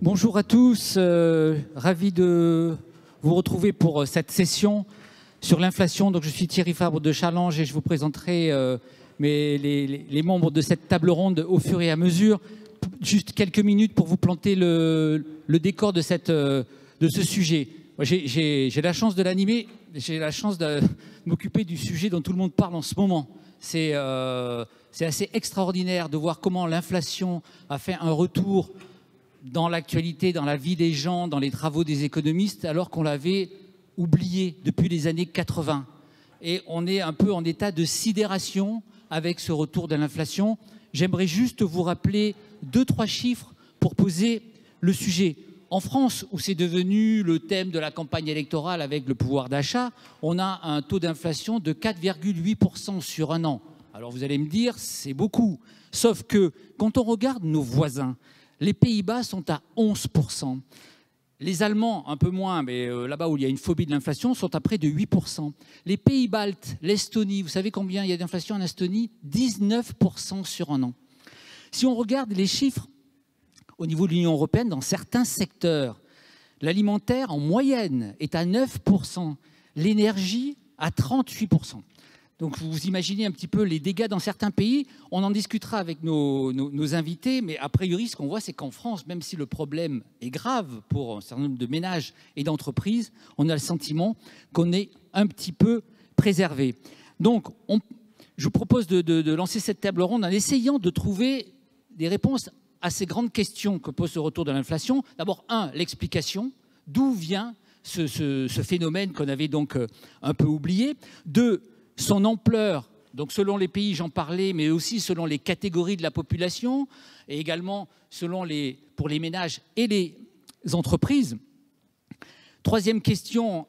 Bonjour à tous, ravi de vous retrouver pour cette session sur l'inflation. Donc, je suis Thierry Fabre de Challenge et je vous présenterai les membres de cette table ronde au fur et à mesure. Juste quelques minutes pour vous planter le décor de ce sujet. J'ai la chance de l'animer, j'ai la chance de m'occuper du sujet dont tout le monde parle en ce moment. C'est assez extraordinaire de voir comment l'inflation a fait un retour dans l'actualité, dans la vie des gens, dans les travaux des économistes, alors qu'on l'avait oublié depuis les années 80. Et on est un peu en état de sidération avec ce retour de l'inflation. J'aimerais juste vous rappeler 2-3 chiffres pour poser le sujet. En France, où c'est devenu le thème de la campagne électorale avec le pouvoir d'achat, on a un taux d'inflation de 4,8% sur un an. Alors vous allez me dire, c'est beaucoup. Sauf que quand on regarde nos voisins, les Pays-Bas sont à 11%. Les Allemands, un peu moins, mais là-bas où il y a une phobie de l'inflation, sont à près de 8%. Les pays baltes, l'Estonie, vous savez combien il y a d'inflation en Estonie? 19% sur un an. Si on regarde les chiffres au niveau de l'Union européenne, dans certains secteurs, l'alimentaire en moyenne est à 9%, l'énergie à 38%. Donc vous imaginez un petit peu les dégâts dans certains pays. On en discutera avec nos invités, mais a priori, ce qu'on voit, c'est qu'en France, même si le problème est grave pour un certain nombre de ménages et d'entreprises, on a le sentiment qu'on est un petit peu préservé. Donc, je vous propose de lancer cette table ronde en essayant de trouver des réponses à ces grandes questions que pose ce retour de l'inflation. D'abord, l'explication. D'où vient ce phénomène qu'on avait donc un peu oublié? 2, son ampleur, donc selon les pays, j'en parlais, mais aussi selon les catégories de la population, et également pour les ménages et les entreprises. 3e question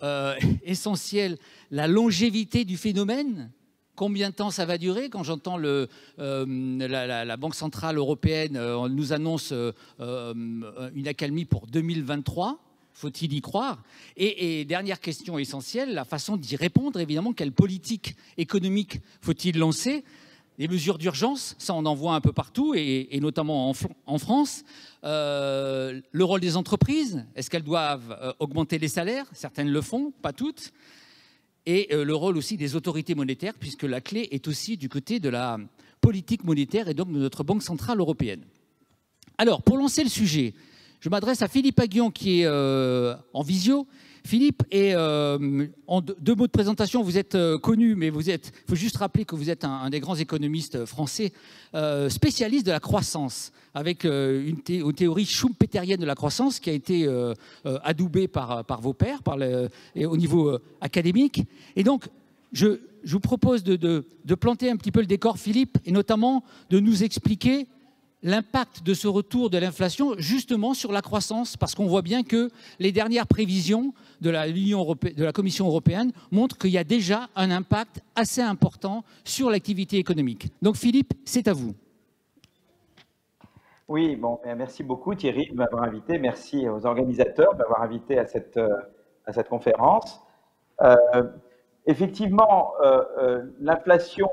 essentielle, la longévité du phénomène. Combien de temps ça va durer? Quand j'entends la Banque Centrale Européenne nous annonce une accalmie pour 2023, faut-il y croire? Et dernière question essentielle, la façon d'y répondre, évidemment, quelle politique économique faut-il lancer? Les mesures d'urgence, ça on en voit un peu partout, et notamment en France. Le rôle des entreprises, est-ce qu'elles doivent augmenter les salaires? Certaines le font, pas toutes. Et le rôle aussi des autorités monétaires, puisque la clé est aussi du côté de la politique monétaire et donc de notre Banque Centrale Européenne. Alors, pour lancer le sujet, je m'adresse à Philippe Aghion qui est en visio. Philippe, en 2 mots de présentation, vous êtes connu, mais il faut juste rappeler que vous êtes un des grands économistes français, spécialiste de la croissance, avec une théorie schumpeterienne de la croissance qui a été adoubée par vos pairs au niveau académique. Et donc, je vous propose de planter un petit peu le décor, Philippe, et notamment de nous expliquer l'impact de ce retour de l'inflation justement sur la croissance, parce qu'on voit bien que les dernières prévisions de la Commission européenne montrent qu'il y a déjà un impact assez important sur l'activité économique. Donc Philippe, c'est à vous. Oui, bon, merci beaucoup Thierry de m'avoir invité. Merci aux organisateurs de m'avoir invité à cette conférence. Effectivement, l'inflation,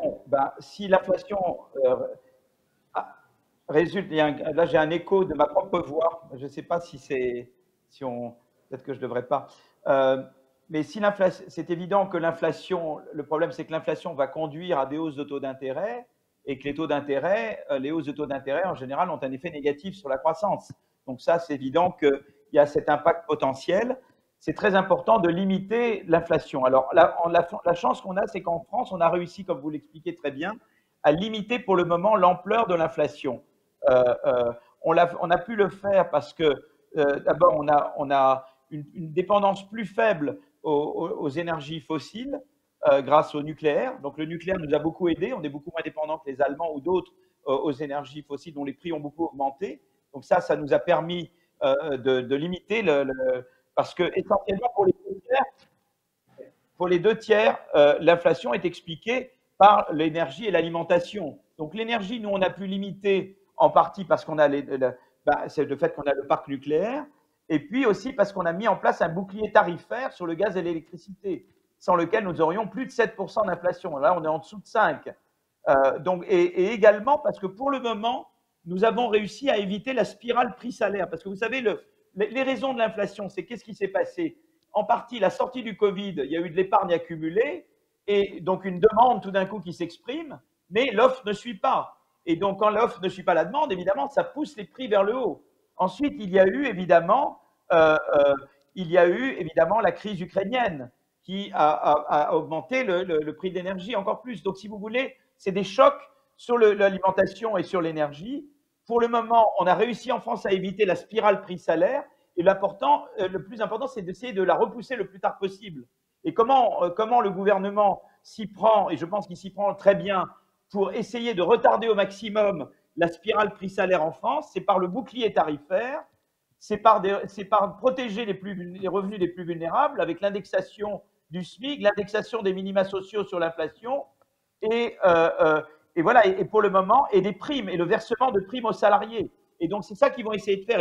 si l'inflation résulte, là j'ai un écho de ma propre voix, je ne sais pas peut-être que je ne devrais pas, mais si c'est évident que l'inflation, le problème c'est que l'inflation va conduire à des hausses de taux d'intérêt et que les hausses de taux d'intérêt en général ont un effet négatif sur la croissance. Donc ça c'est évident qu'il y a cet impact potentiel. C'est très important de limiter l'inflation. Alors la chance qu'on a, c'est qu'en France on a réussi, comme vous l'expliquez très bien, à limiter pour le moment l'ampleur de l'inflation. On a pu le faire parce que d'abord on a une dépendance plus faible aux énergies fossiles grâce au nucléaire. Donc le nucléaire nous a beaucoup aidé, on est beaucoup moins dépendant que les Allemands ou d'autres aux énergies fossiles dont les prix ont beaucoup augmenté. Donc ça nous a permis de limiter parce que essentiellement pour les deux tiers, l'inflation est expliquée par l'énergie et l'alimentation. Donc l'énergie, nous on a pu limiter en partie parce qu'on a c'est le fait qu'on a le parc nucléaire, et puis aussi parce qu'on a mis en place un bouclier tarifaire sur le gaz et l'électricité, sans lequel nous aurions plus de 7% d'inflation. Là, on est en dessous de 5%. Et également parce que pour le moment, nous avons réussi à éviter la spirale prix-salaire. Parce que vous savez, les raisons de l'inflation, c'est qu'est-ce qui s'est passé? En partie, la sortie du Covid, il y a eu de l'épargne accumulée, et donc une demande tout d'un coup qui s'exprime, mais l'offre ne suit pas. Et donc, quand l'offre ne suit pas la demande, évidemment, ça pousse les prix vers le haut. Ensuite, il y a eu évidemment la crise ukrainienne qui a augmenté le prix de l'énergie encore plus. Donc, si vous voulez, c'est des chocs sur l'alimentation et sur l'énergie. Pour le moment, on a réussi en France à éviter la spirale prix-salaire. Et le plus important, c'est d'essayer de la repousser le plus tard possible. Et comment le gouvernement s'y prend, et je pense qu'il s'y prend très bien, pour essayer de retarder au maximum la spirale prix-salaire en France, c'est par le bouclier tarifaire, c'est par protéger les revenus les plus vulnérables avec l'indexation du SMIC, l'indexation des minima sociaux sur l'inflation, et voilà, et pour le moment, et des primes, et le versement de primes aux salariés. Et donc, c'est ça qu'ils vont essayer de faire.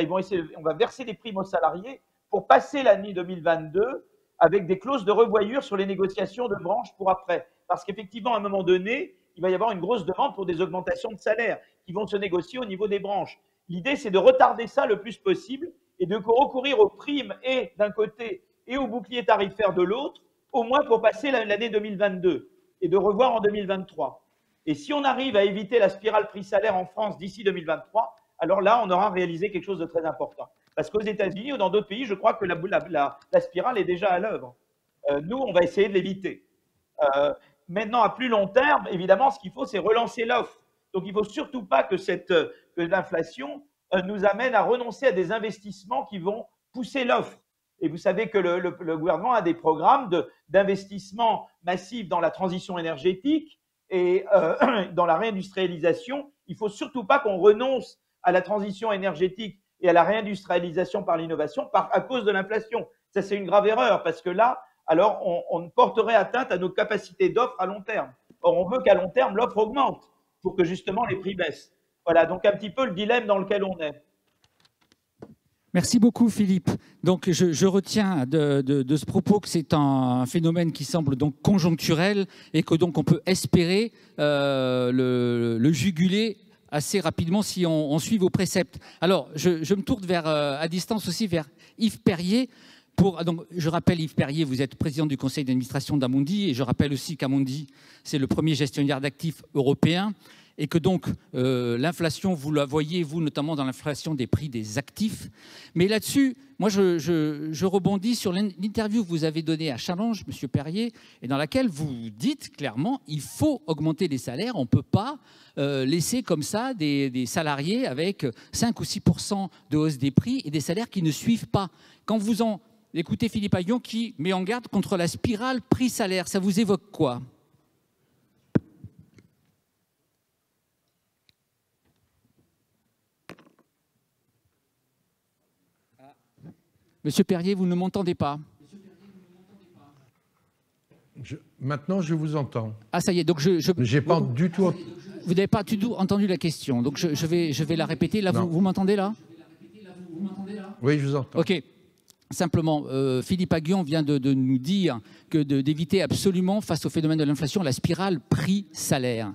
On va verser des primes aux salariés pour passer l'année 2022 avec des clauses de revoyure sur les négociations de branche pour après. Parce qu'effectivement, à un moment donné, il va y avoir une grosse demande pour des augmentations de salaire qui vont se négocier au niveau des branches. L'idée, c'est de retarder ça le plus possible et de recourir aux primes et d'un côté et au bouclier tarifaire de l'autre, au moins pour passer l'année 2022 et de revoir en 2023. Et si on arrive à éviter la spirale prix-salaire en France d'ici 2023, alors là, on aura réalisé quelque chose de très important. Parce qu'aux États-Unis ou dans d'autres pays, je crois que la spirale est déjà à l'œuvre. Nous, on va essayer de l'éviter. Maintenant, à plus long terme, évidemment, ce qu'il faut, c'est relancer l'offre. Donc, il ne faut surtout pas que l'inflation nous amène à renoncer à des investissements qui vont pousser l'offre. Et vous savez que le gouvernement a des programmes d'investissement massif dans la transition énergétique et dans la réindustrialisation. Il ne faut surtout pas qu'on renonce à la transition énergétique et à la réindustrialisation par l'innovation à cause de l'inflation. Ça, c'est une grave erreur parce que là, alors on porterait atteinte à nos capacités d'offre à long terme. Or, on veut qu'à long terme, l'offre augmente pour que justement les prix baissent. Voilà, donc un petit peu le dilemme dans lequel on est. Merci beaucoup, Philippe. Donc, je retiens de ce propos que c'est un phénomène qui semble donc conjoncturel et que donc on peut espérer le juguler assez rapidement si on suit vos préceptes. Alors, je me tourne à distance aussi vers Yves Perrier. Donc, je rappelle, Yves Perrier, vous êtes président du conseil d'administration d'Amundi, et je rappelle aussi qu'Amundi, c'est le premier gestionnaire d'actifs européen, et que donc l'inflation, vous la voyez, vous, notamment dans l'inflation des prix des actifs. Mais là-dessus, moi, je rebondis sur l'interview que vous avez donnée à Challenge, M. Perrier, et dans laquelle vous dites clairement il faut augmenter les salaires. On ne peut pas laisser comme ça des salariés avec 5 ou 6% de hausse des prix et des salaires qui ne suivent pas. Quand vous écoutez Philippe Aghion qui met en garde contre la spirale prix-salaire, ça vous évoque quoi ? Monsieur Perrier, vous ne m'entendez pas. Maintenant, je vous entends. Ah, ça y est. Donc j'ai pas du tout. Vous n'avez pas du tout entendu la question. Donc je vais la répéter. Là, vous m'entendez là ? Oui, je vous entends. OK. Simplement, Philippe Aghion vient de nous dire d'éviter absolument, face au phénomène de l'inflation, la spirale prix-salaire.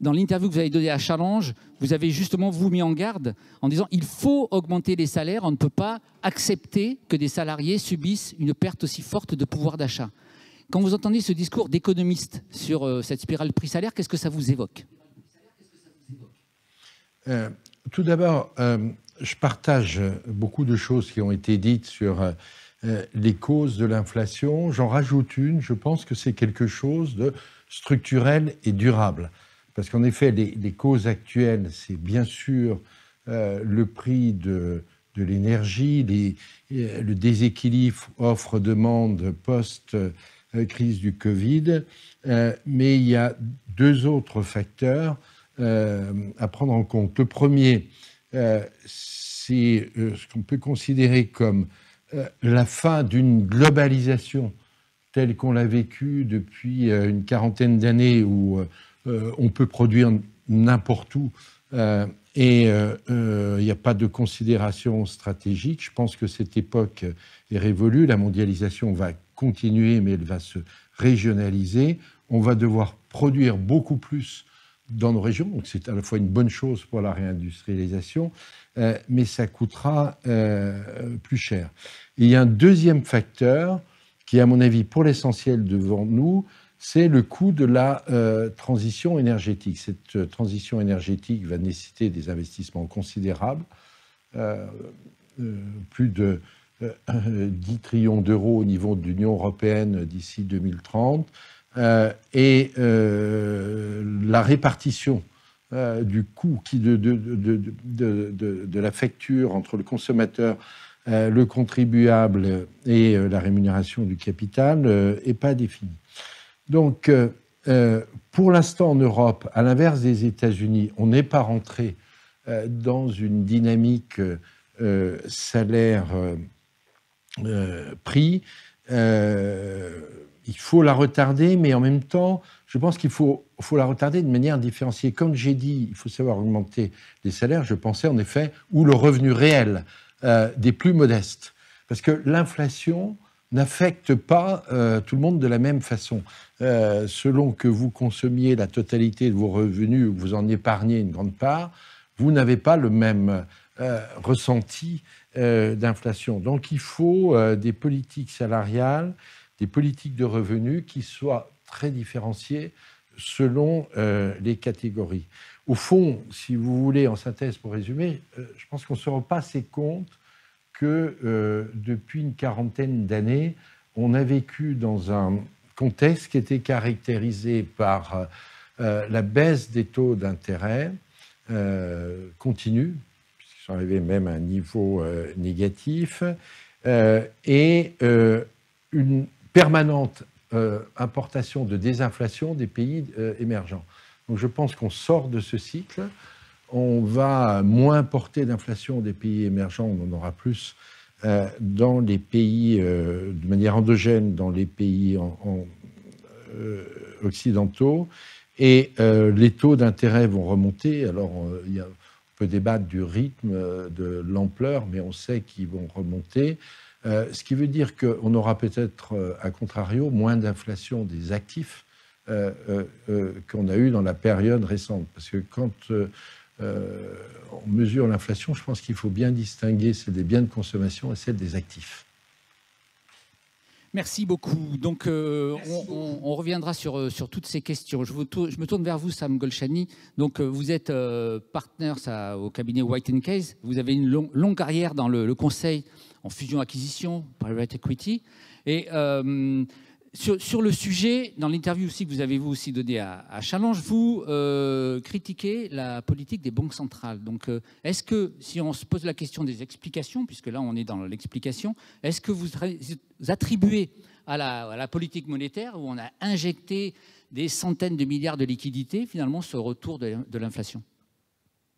Dans l'interview que vous avez donnée à Challenge, vous avez justement vous mis en garde en disant il faut augmenter les salaires, on ne peut pas accepter que des salariés subissent une perte aussi forte de pouvoir d'achat. Quand vous entendez ce discours d'économiste sur cette spirale prix-salaire, qu'est-ce que ça vous évoque ? Tout d'abord, je partage beaucoup de choses qui ont été dites sur les causes de l'inflation. J'en rajoute une, je pense que c'est quelque chose de structurel et durable. Parce qu'en effet, les causes actuelles, c'est bien sûr le prix de l'énergie, le déséquilibre offre-demande post-crise du Covid. Mais il y a deux autres facteurs à prendre en compte. Le premier, c'est ce qu'on peut considérer comme la fin d'une globalisation telle qu'on l'a vécue depuis une quarantaine d'années où on peut produire n'importe où et il n'y a pas de considération stratégique. Je pense que cette époque est révolue. La mondialisation va continuer, mais elle va se régionaliser. On va devoir produire beaucoup plus dans nos régions, donc c'est à la fois une bonne chose pour la réindustrialisation, mais ça coûtera plus cher. Et il y a un deuxième facteur qui est, à mon avis, pour l'essentiel devant nous, c'est le coût de la transition énergétique. Cette transition énergétique va nécessiter des investissements considérables, plus de 10 trillions d'euros au niveau de l'Union européenne d'ici 2030, et la répartition du coût de la facture entre le consommateur, le contribuable et la rémunération du capital n'est pas définie. Donc, pour l'instant en Europe, à l'inverse des États-Unis, on n'est pas rentré dans une dynamique salaire-prix. Il faut la retarder, mais en même temps, je pense qu'il faut la retarder de manière différenciée. Comme j'ai dit, il faut savoir augmenter les salaires. Je pensais en effet, ou le revenu réel des plus modestes. Parce que l'inflation n'affecte pas tout le monde de la même façon. Selon que vous consommiez la totalité de vos revenus ou que vous en épargnez une grande part, vous n'avez pas le même ressenti d'inflation. Donc il faut des politiques salariales, des politiques de revenus qui soient très différenciées selon les catégories. Au fond, si vous voulez, en synthèse pour résumer, je pense qu'on ne se rend pas assez compte que depuis une quarantaine d'années, on a vécu dans un contexte qui était caractérisé par la baisse des taux d'intérêt continue, puisqu'ils sont arrivés même à un niveau négatif, et une permanente importation de désinflation des pays émergents. Donc je pense qu'on sort de ce cycle. On va moins porter d'inflation des pays émergents, on en aura plus dans les pays, de manière endogène, dans les pays occidentaux. Et les taux d'intérêt vont remonter. Alors, on peut débattre du rythme, de l'ampleur, mais on sait qu'ils vont remonter. Ce qui veut dire qu'on aura peut-être, à contrario, moins d'inflation des actifs qu'on a eu dans la période récente. Parce que quand on mesure l'inflation, je pense qu'il faut bien distinguer celle des biens de consommation et celle des actifs. Merci beaucoup. Donc, on reviendra sur toutes ces questions. Je me tourne vers vous, Sam Golshani. Donc, vous êtes partner au cabinet White & Case. Vous avez une longue carrière dans le conseil en fusion-acquisition, private equity. Et sur le sujet, dans l'interview aussi que vous avez vous aussi donné à Challenge, vous critiquez la politique des banques centrales. Donc, est-ce que, si on se pose la question des explications, puisque là on est dans l'explication, est-ce que vous attribuez à la politique monétaire, où on a injecté des centaines de milliards de liquidités, finalement, ce retour de l'inflation?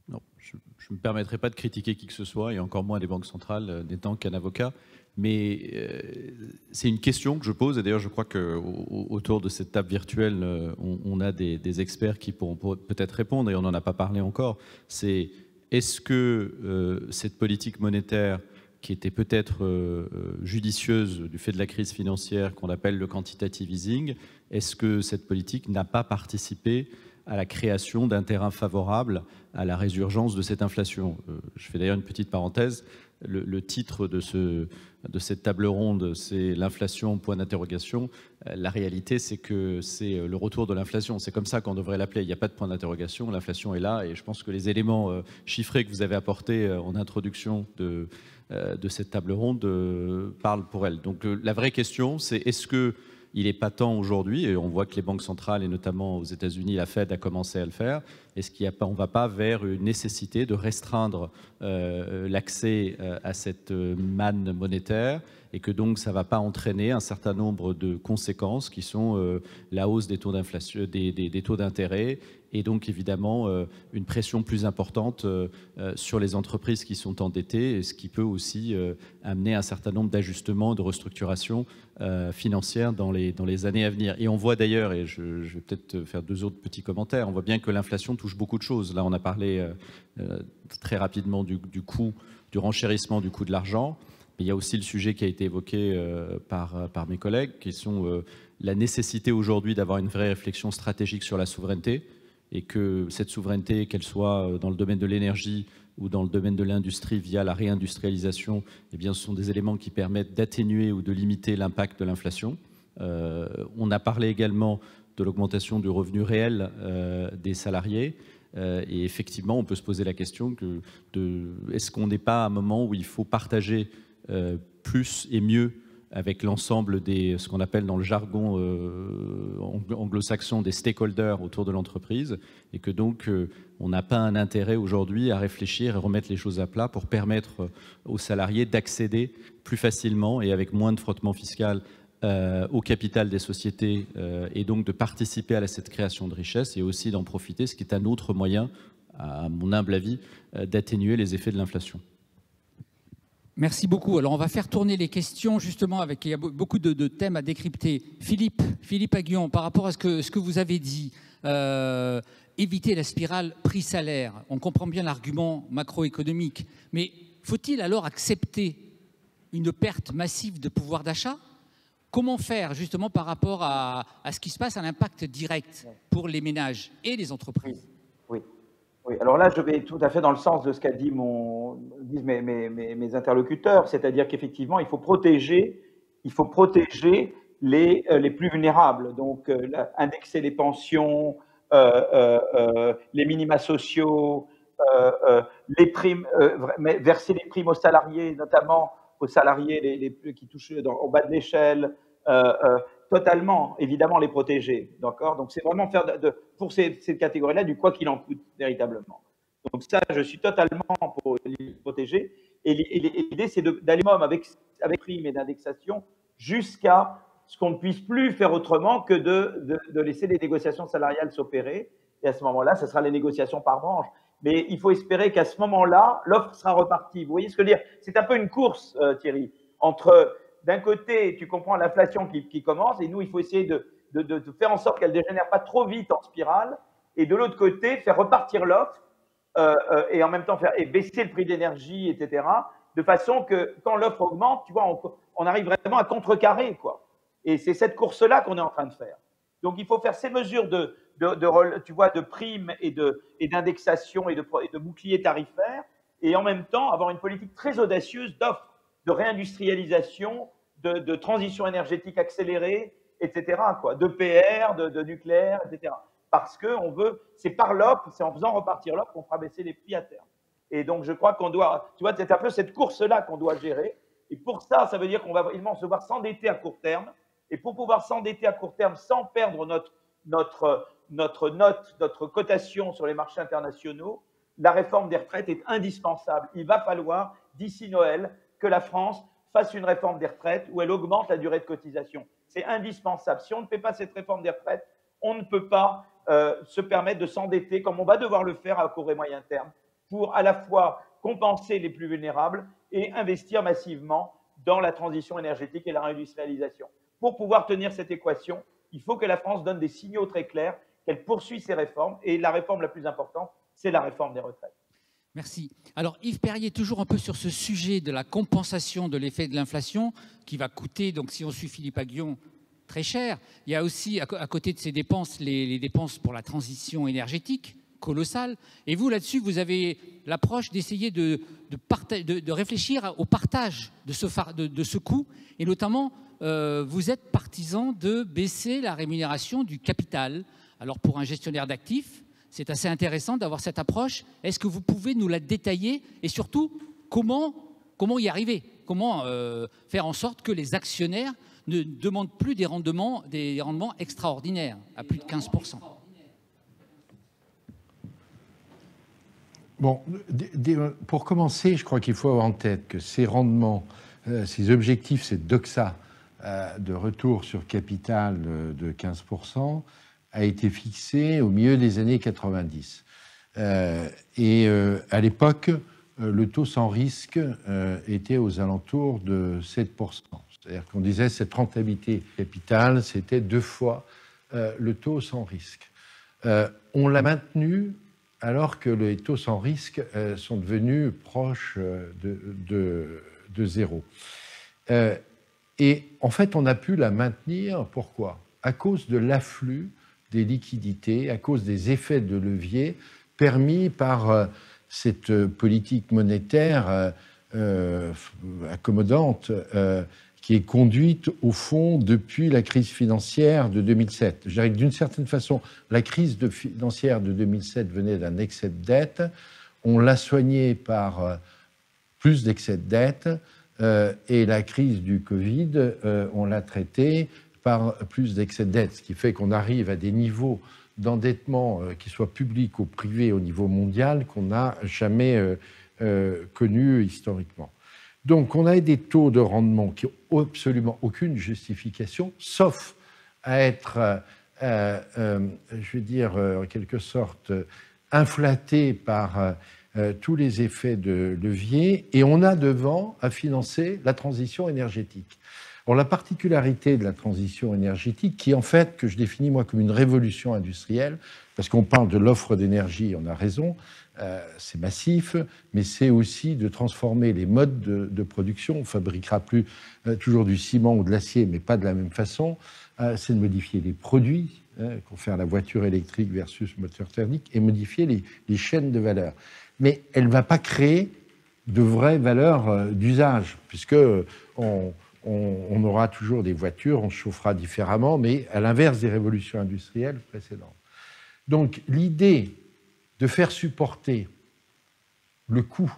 Non, je ne me permettrai pas de critiquer qui que ce soit, et encore moins les banques centrales, n'étant qu'un avocat. Mais c'est une question que je pose, et d'ailleurs je crois qu'autour de cette table virtuelle, on a des experts qui pourront peut-être répondre, et on n'en a pas parlé encore. C'est est-ce que cette politique monétaire, qui était peut-être judicieuse du fait de la crise financière qu'on appelle le quantitative easing, est-ce que cette politique n'a pas participé à la création d'un terrain favorable à la résurgence de cette inflation? Je fais d'ailleurs une petite parenthèse. Le titre de cette table ronde, c'est l'inflation, point d'interrogation. La réalité, c'est que c'est le retour de l'inflation. C'est comme ça qu'on devrait l'appeler. Il n'y a pas de point d'interrogation. L'inflation est là, et je pense que les éléments chiffrés que vous avez apportés en introduction de cette table ronde parlent pour elle. Donc la vraie question, c'est est-ce que il est patent aujourd'hui, et on voit que les banques centrales, et notamment aux États-Unis, la Fed a commencé à le faire, est-ce qu'on ne va pas vers une nécessité de restreindre l'accès à cette manne monétaire, et que donc ça ne va pas entraîner un certain nombre de conséquences qui sont la hausse des taux d'inflation, des taux d'intérêt, et donc évidemment une pression plus importante sur les entreprises qui sont endettées, et ce qui peut aussi amener un certain nombre d'ajustements, de restructurations financières dans les années à venir. Et on voit d'ailleurs, et je vais peut-être faire deux autres petits commentaires, on voit bien que l'inflation touche beaucoup de choses. Là, on a parlé très rapidement du coût, du renchérissement du coût de l'argent. Mais il y a aussi le sujet qui a été évoqué par mes collègues, qui sont la nécessité aujourd'hui d'avoir une vraie réflexion stratégique sur la souveraineté. et que cette souveraineté, qu'elle soit dans le domaine de l'énergie ou dans le domaine de l'industrie via la réindustrialisation, eh bien, ce sont des éléments qui permettent d'atténuer ou de limiter l'impact de l'inflation. On a parlé également de l'augmentation du revenu réel des salariés. Et effectivement, on peut se poser la question est-ce qu'on n'est pas à un moment où il faut partager plus et mieux avec l'ensemble des, ce qu'on appelle dans le jargon anglo-saxon, des stakeholders autour de l'entreprise, et que donc on n'a pas un intérêt aujourd'hui à réfléchir et remettre les choses à plat pour permettre aux salariés d'accéder plus facilement et avec moins de frottement fiscal au capital des sociétés et donc de participer à cette création de richesse et aussi d'en profiter, ce qui est un autre moyen, à mon humble avis, d'atténuer les effets de l'inflation. Merci beaucoup. Alors, on va faire tourner les questions, justement, il y a beaucoup de thèmes à décrypter. Philippe Aghion, par rapport à ce que vous avez dit, éviter la spirale prix-salaire. On comprend bien l'argument macroéconomique, mais faut-il alors accepter une perte massive de pouvoir d'achat ? Comment faire, justement, par rapport à ce qui se passe, à l'impact direct pour les ménages et les entreprises ? Oui, alors là, je vais tout à fait dans le sens de ce qu'a dit disent mes interlocuteurs, c'est-à-dire qu'effectivement, il faut protéger les plus vulnérables, donc indexer les pensions, les minima sociaux, les primes, verser les primes aux salariés, notamment aux salariés qui touchent au bas de l'échelle, totalement, évidemment, les protéger. D'accord ? Donc, c'est vraiment faire pour ces catégories-là du quoi qu'il en coûte, véritablement. Donc, ça, je suis totalement pour les protéger. Et l'idée, c'est d'aller avec prime et d'indexation jusqu'à ce qu'on ne puisse plus faire autrement que de laisser les négociations salariales s'opérer. Et à ce moment-là, ce sera les négociations par branche. Mais il faut espérer qu'à ce moment-là, l'offre sera repartie. Vous voyez ce que je veux dire ? C'est un peu une course, Thierry, entre... D'un côté, tu comprends l'inflation qui commence, et nous, il faut essayer de faire en sorte qu'elle ne dégénère pas trop vite en spirale, et de l'autre côté, faire repartir l'offre, et en même temps baisser le prix de l'énergie, etc., de façon que quand l'offre augmente, tu vois, on arrive vraiment à contrecarrer, quoi. Et c'est cette course-là qu'on est en train de faire. Donc, il faut faire ces mesures tu vois, de primes et d'indexation et de bouclier tarifaire, et en même temps avoir une politique très audacieuse d'offres, de réindustrialisation, de transition énergétique accélérée, etc., quoi, de PR, de nucléaire, etc. Parce que c'est par l'offre, c'est en faisant repartir l'offre qu'on fera baisser les prix à terme. Et donc, je crois qu'on doit, tu vois, c'est un peu cette course-là qu'on doit gérer. Et pour ça, ça veut dire qu'on va vraiment se voir s'endetter à court terme. Et pour pouvoir s'endetter à court terme sans perdre notre cotation sur les marchés internationaux, la réforme des retraites est indispensable. Il va falloir, d'ici Noël, que la France fasse une réforme des retraites où elle augmente la durée de cotisation. C'est indispensable. Si on ne fait pas cette réforme des retraites, on ne peut pas se permettre de s'endetter comme on va devoir le faire à court et moyen terme pour à la fois compenser les plus vulnérables et investir massivement dans la transition énergétique et la réindustrialisation. Pour pouvoir tenir cette équation, il faut que la France donne des signaux très clairs, qu'elle poursuit ses réformes. Et la réforme la plus importante, c'est la réforme des retraites. Merci. Alors Yves Perrier, toujours un peu sur ce sujet de la compensation de l'effet de l'inflation qui va coûter, donc si on suit Philippe Aghion, très cher. Il y a aussi à côté de ces dépenses, les dépenses pour la transition énergétique, colossales. Et vous, là-dessus, vous avez l'approche d'essayer de réfléchir au partage de ce coût. Et notamment, vous êtes partisan de baisser la rémunération du capital. Alors pour un gestionnaire d'actifs, c'est assez intéressant d'avoir cette approche. Est-ce que vous pouvez nous la détailler? Et surtout, comment y arriver? Comment faire en sorte que les actionnaires ne demandent plus des rendements extraordinaires, à plus de 15%? Bon, pour commencer, je crois qu'il faut avoir en tête que ces rendements, ces objectifs, cette doxa de retour sur capital de 15%, a été fixé au milieu des années 90. Et à l'époque, le taux sans risque était aux alentours de 7%. C'est-à-dire qu'on disait que cette rentabilité capital, c'était 2 fois le taux sans risque. On l'a maintenu alors que les taux sans risque sont devenus proches de zéro. Et en fait, on a pu la maintenir. Pourquoi? À cause de l'afflux des liquidités à cause des effets de levier permis par cette politique monétaire accommodante qui est conduite, au fond, depuis la crise financière de 2007. Je dirais que d'une certaine façon, la crise financière de 2007 venait d'un excès de dette. On l'a soignée par plus d'excès de dette. Et la crise du Covid, on l'a traitée par plus d'excès de dette, ce qui fait qu'on arrive à des niveaux d'endettement, qu'ils soient publics ou privés au niveau mondial, qu'on n'a jamais connus historiquement. Donc, on a des taux de rendement qui n'ont absolument aucune justification, sauf à être, je veux dire, en quelque sorte, inflatés par tous les effets de levier, et on a devant à financer la transition énergétique. Alors, la particularité de la transition énergétique, qui en fait, que je définis moi comme une révolution industrielle, parce qu'on parle de l'offre d'énergie, on a raison, c'est massif, mais c'est aussi de transformer les modes de production. On ne fabriquera plus toujours du ciment ou de l'acier, mais pas de la même façon. C'est de modifier les produits, qu'on fait à la voiture électrique versus moteur thermique, et modifier les chaînes de valeur. Mais elle ne va pas créer de vraies valeurs d'usage, puisque on aura toujours des voitures, on chauffera différemment, mais à l'inverse des révolutions industrielles précédentes. Donc l'idée de faire supporter le coût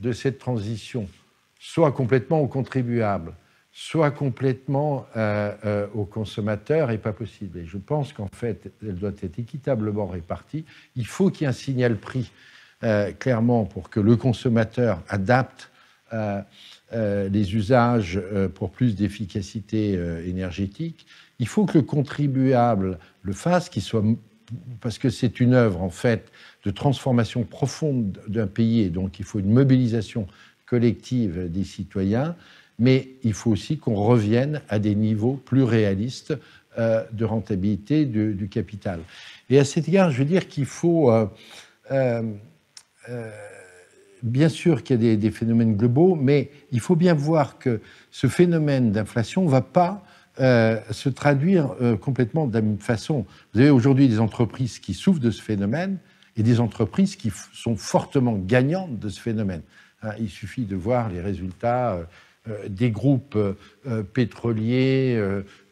de cette transition, soit complètement aux contribuables, soit complètement aux consommateurs, n'est pas possible. Et je pense qu'en fait, elle doit être équitablement répartie. Il faut qu'il y ait un signal prix, clairement, pour que le consommateur adapte les usages pour plus d'efficacité énergétique. Il faut que le contribuable le fasse, qu'il soit, parce que c'est une œuvre, en fait, de transformation profonde d'un pays, et donc il faut une mobilisation collective des citoyens, mais il faut aussi qu'on revienne à des niveaux plus réalistes de rentabilité du capital. Et à cet égard, je veux dire qu'il faut... bien sûr qu'il y a des phénomènes globaux, mais il faut bien voir que ce phénomène d'inflation ne va pas se traduire complètement de la même façon. Vous avez aujourd'hui des entreprises qui souffrent de ce phénomène et des entreprises qui sont fortement gagnantes de ce phénomène. Il suffit de voir les résultats des groupes pétroliers,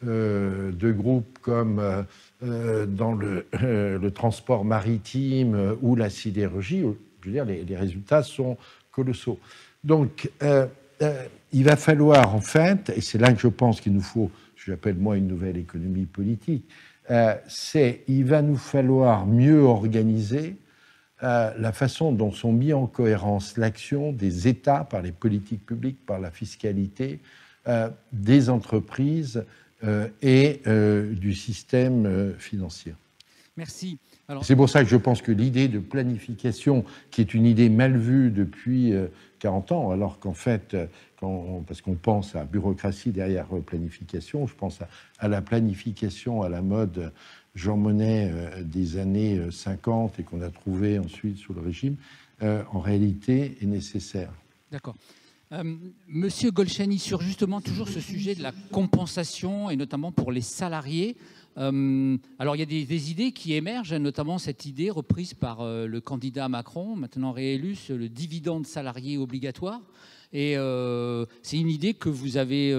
de groupes comme dans le transport maritime ou la sidérurgie. Je veux dire, les résultats sont colossaux. Donc, il va falloir, en fait, et c'est là que je pense qu'il nous faut, ce que j'appelle moi une nouvelle économie politique, il va nous falloir mieux organiser la façon dont sont mis en cohérence l'action des États par les politiques publiques, par la fiscalité, des entreprises et du système financier. Merci. C'est pour ça que je pense que l'idée de planification, qui est une idée mal vue depuis 40 ans, alors qu'en fait, parce qu'on pense à bureaucratie derrière planification, je pense à la planification à la mode Jean Monnet des années 50 et qu'on a trouvé ensuite sous le régime, en réalité est nécessaire. D'accord. Monsieur Golshani, sur justement toujours ce sujet de la compensation, et notamment pour les salariés, alors il y a des idées qui émergent, notamment cette idée reprise par le candidat Macron, maintenant réélu, le dividende salarié obligatoire. Et c'est une idée que vous avez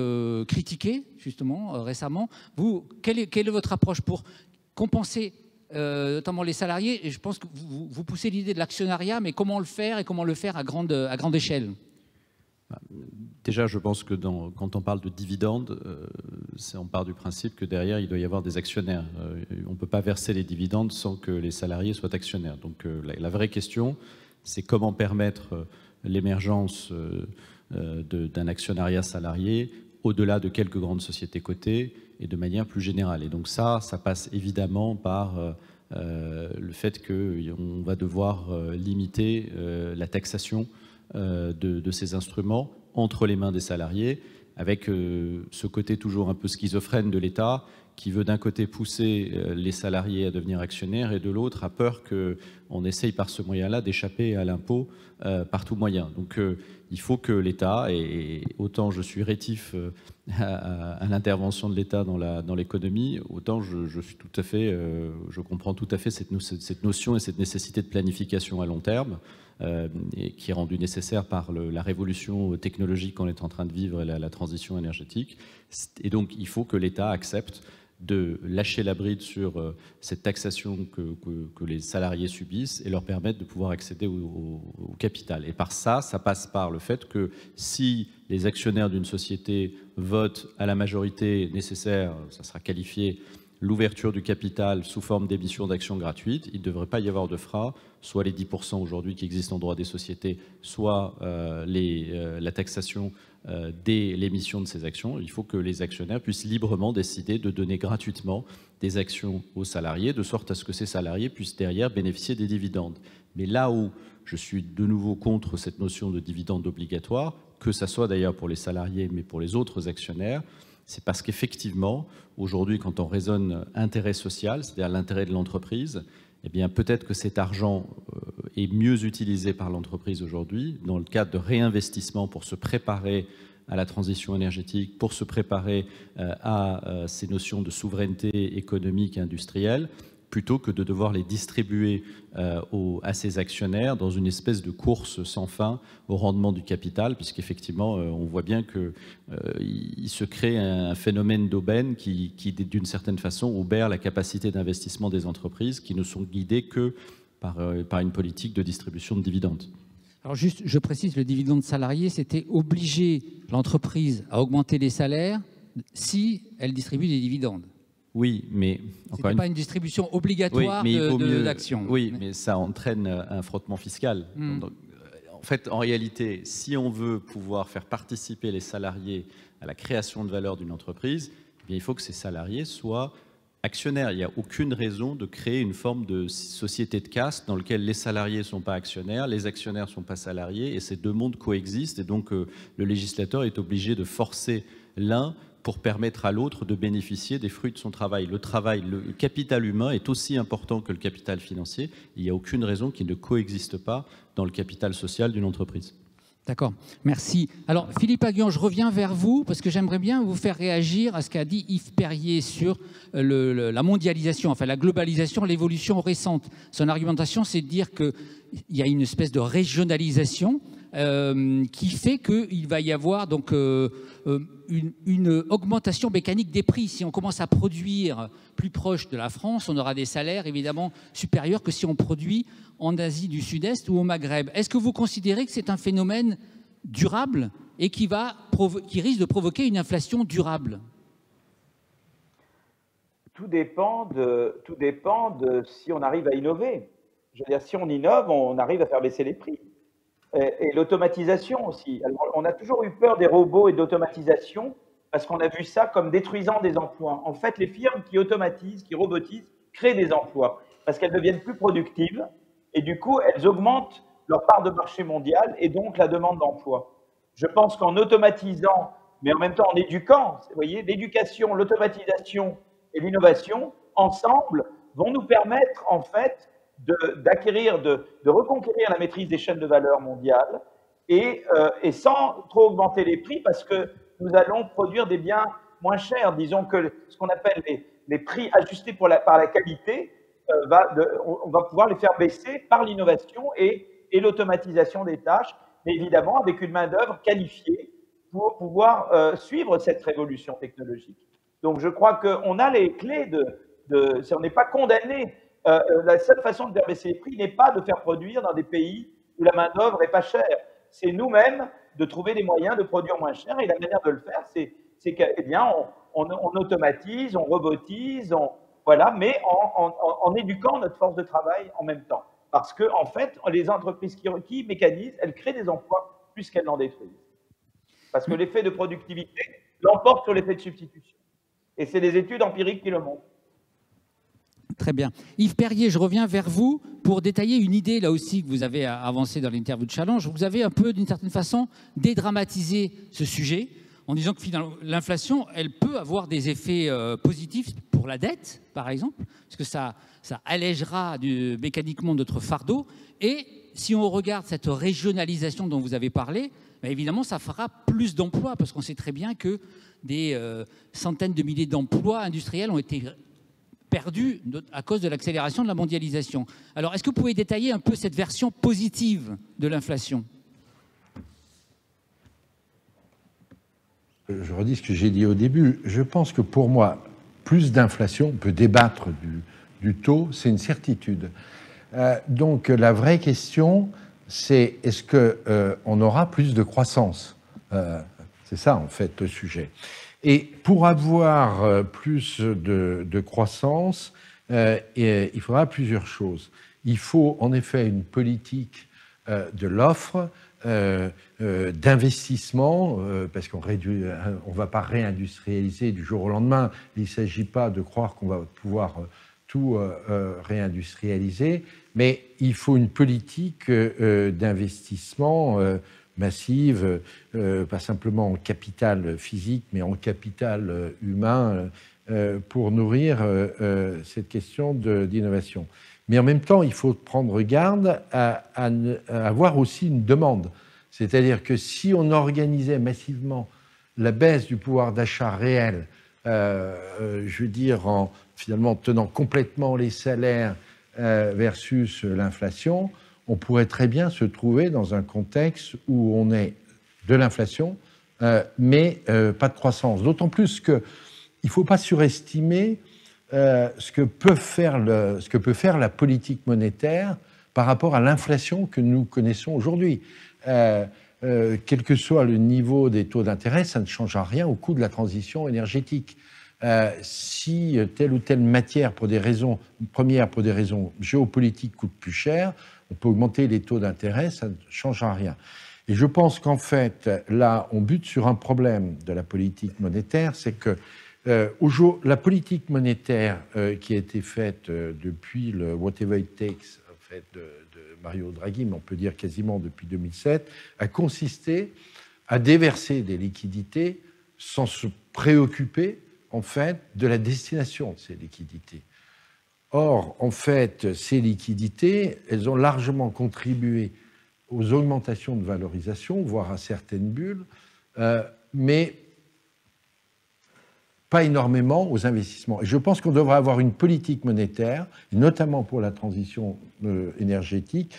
critiquée, justement, récemment. Vous, quelle est votre approche pour compenser notamment les salariés? Et je pense que vous poussez l'idée de l'actionnariat, mais comment le faire et comment le faire à grande échelle? Déjà, je pense que quand on parle de dividendes, on part du principe que derrière, il doit y avoir des actionnaires. On ne peut pas verser les dividendes sans que les salariés soient actionnaires. Donc la vraie question, c'est comment permettre l'émergence d'un actionnariat salarié au-delà de quelques grandes sociétés cotées et de manière plus générale. Et donc ça passe évidemment par le fait qu'on va devoir limiter la taxation de ces instruments entre les mains des salariés, avec ce côté toujours un peu schizophrène de l'État qui veut d'un côté pousser les salariés à devenir actionnaires et de l'autre a peur qu'on essaye par ce moyen-là d'échapper à l'impôt par tout moyen. Donc il faut que l'État, et autant je suis rétif à l'intervention de l'État dans l'économie, autant je comprends tout à fait cette notion et cette nécessité de planification à long terme, et qui est rendue nécessaire par la révolution technologique qu'on est en train de vivre et la transition énergétique. Et donc il faut que l'État accepte de lâcher la bride sur cette taxation que les salariés subissent et leur permettre de pouvoir accéder au capital. Et par ça passe par le fait que si les actionnaires d'une société votent à la majorité nécessaire, ça sera qualifié l'ouverture du capital sous forme d'émission d'actions gratuites, il ne devrait pas y avoir de frein, soit les 10% aujourd'hui qui existent en droit des sociétés, soit la taxation dès l'émission de ces actions. Il faut que les actionnaires puissent librement décider de donner gratuitement des actions aux salariés, de sorte à ce que ces salariés puissent derrière bénéficier des dividendes. Mais là où je suis de nouveau contre cette notion de dividende obligatoire, que ça soit d'ailleurs pour les salariés, mais pour les autres actionnaires, c'est parce qu'effectivement, aujourd'hui, quand on raisonne intérêt social, c'est-à-dire l'intérêt de l'entreprise, eh bien, peut-être que cet argent est mieux utilisé par l'entreprise aujourd'hui dans le cadre de réinvestissement pour se préparer à la transition énergétique, pour se préparer à ces notions de souveraineté économique et industrielle, plutôt que de devoir les distribuer à ses actionnaires dans une espèce de course sans fin au rendement du capital, puisqu'effectivement, on voit bien qu'il se crée un phénomène d'aubaine qui, d'une certaine façon, obère la capacité d'investissement des entreprises qui ne sont guidées que par une politique de distribution de dividendes. Alors juste, je précise, le dividende salarié, c'était obliger l'entreprise à augmenter les salaires si elle distribue des dividendes. Oui, mais ce n'est pas une distribution obligatoire d'actions. Oui, mais ça entraîne un frottement fiscal. Donc, en fait, en réalité, si on veut pouvoir faire participer les salariés à la création de valeur d'une entreprise, eh bien, il faut que ces salariés soient actionnaires. Il n'y a aucune raison de créer une forme de société de caste dans laquelle les salariés ne sont pas actionnaires, les actionnaires ne sont pas salariés, et ces deux mondes coexistent. Et donc, le législateur est obligé de forcer l'un pour permettre à l'autre de bénéficier des fruits de son travail. Le capital humain est aussi important que le capital financier. Il n'y a aucune raison qu'il ne coexiste pas dans le capital social d'une entreprise. D'accord, merci. Alors, Philippe Aghion, je reviens vers vous parce que j'aimerais bien vous faire réagir à ce qu'a dit Yves Perrier sur la mondialisation, enfin la globalisation, l'évolution récente. Son argumentation, c'est de dire qu'il y a une espèce de régionalisation qui fait qu'il va y avoir donc une augmentation mécanique des prix. Si on commence à produire plus proche de la France, on aura des salaires évidemment supérieurs que si on produit en Asie du Sud-Est ou au Maghreb. Est-ce que vous considérez que c'est un phénomène durable et qui risque de provoquer une inflation durable? Tout dépend de si on arrive à innover. Je veux dire, si on innove, on arrive à faire baisser les prix. Et l'automatisation aussi. Alors, on a toujours eu peur des robots et d'automatisation parce qu'on a vu ça comme détruisant des emplois. En fait, les firmes qui automatisent, qui robotisent, créent des emplois parce qu'elles deviennent plus productives et du coup, elles augmentent leur part de marché mondial et donc la demande d'emploi. Je pense qu'en automatisant, mais en même temps en éduquant, vous voyez, l'éducation, l'automatisation et l'innovation, ensemble, vont nous permettre en fait de reconquérir la maîtrise des chaînes de valeur mondiales et sans trop augmenter les prix parce que nous allons produire des biens moins chers. Disons que ce qu'on appelle les prix ajustés par la qualité, on va pouvoir les faire baisser par l'innovation et l'automatisation des tâches, mais évidemment avec une main-d'œuvre qualifiée pour pouvoir suivre cette révolution technologique. Donc je crois qu'on a les clés on n'est pas condamné. La seule façon de faire baisser les prix n'est pas de faire produire dans des pays où la main-d'œuvre n'est pas chère. C'est nous-mêmes de trouver des moyens de produire moins cher. Et la manière de le faire, c'est qu'on automatise, on robotise, voilà, mais en éduquant notre force de travail en même temps. Parce que, en fait, les entreprises qui mécanisent, elles créent des emplois plus qu'elles n'en détruisent. Parce que l'effet de productivité l'emporte sur l'effet de substitution. Et c'est les études empiriques qui le montrent. Très bien. Yves Perrier, je reviens vers vous pour détailler une idée, là aussi, que vous avez avancée dans l'interview de Challenge. Vous avez un peu, d'une certaine façon, dédramatisé ce sujet en disant que finalement l'inflation, elle peut avoir des effets positifs pour la dette, par exemple, parce que ça allègera mécaniquement notre fardeau. Et si on regarde cette régionalisation dont vous avez parlé, ben évidemment, ça fera plus d'emplois, parce qu'on sait très bien que des centaines de milliers d'emplois industriels ont été perdus à cause de l'accélération de la mondialisation. Alors, est-ce que vous pouvez détailler un peu cette version positive de l'inflation ? Je redis ce que j'ai dit au début. Je pense que pour moi, plus d'inflation, on peut débattre du taux, c'est une certitude. Donc la vraie question, c'est est-ce qu'on aura plus de croissance ? C'est ça, en fait, le sujet. Et pour avoir plus de croissance, il faudra plusieurs choses. Il faut en effet une politique de l'offre, d'investissement, parce qu'on ne va pas réindustrialiser du jour au lendemain. Il ne s'agit pas de croire qu'on va pouvoir tout réindustrialiser, mais il faut une politique d'investissement massive, pas simplement en capital physique, mais en capital humain, pour nourrir cette question d'innovation. Mais en même temps, il faut prendre garde à avoir aussi une demande. C'est-à-dire que si on organisait massivement la baisse du pouvoir d'achat réel, je veux dire en finalement tenant complètement les salaires versus l'inflation, on pourrait très bien se trouver dans un contexte où on est de l'inflation, mais pas de croissance. D'autant plus qu'il ne faut pas surestimer ce que peut faire la politique monétaire par rapport à l'inflation que nous connaissons aujourd'hui. Quel que soit le niveau des taux d'intérêt, ça ne changera rien au coût de la transition énergétique. Si telle ou telle matière, pour des raisons géopolitiques, coûte plus cher, on peut augmenter les taux d'intérêt, ça ne changera rien. Et je pense qu'en fait, là, on bute sur un problème de la politique monétaire, c'est que la politique monétaire qui a été faite depuis le Whatever It Takes, en fait, de Mario Draghi, mais on peut dire quasiment depuis 2007, a consisté à déverser des liquidités sans se préoccuper, en fait, de la destination de ces liquidités. Or, en fait, ces liquidités, elles ont largement contribué aux augmentations de valorisation, voire à certaines bulles, mais pas énormément aux investissements. Et je pense qu'on devrait avoir une politique monétaire, notamment pour la transition énergétique,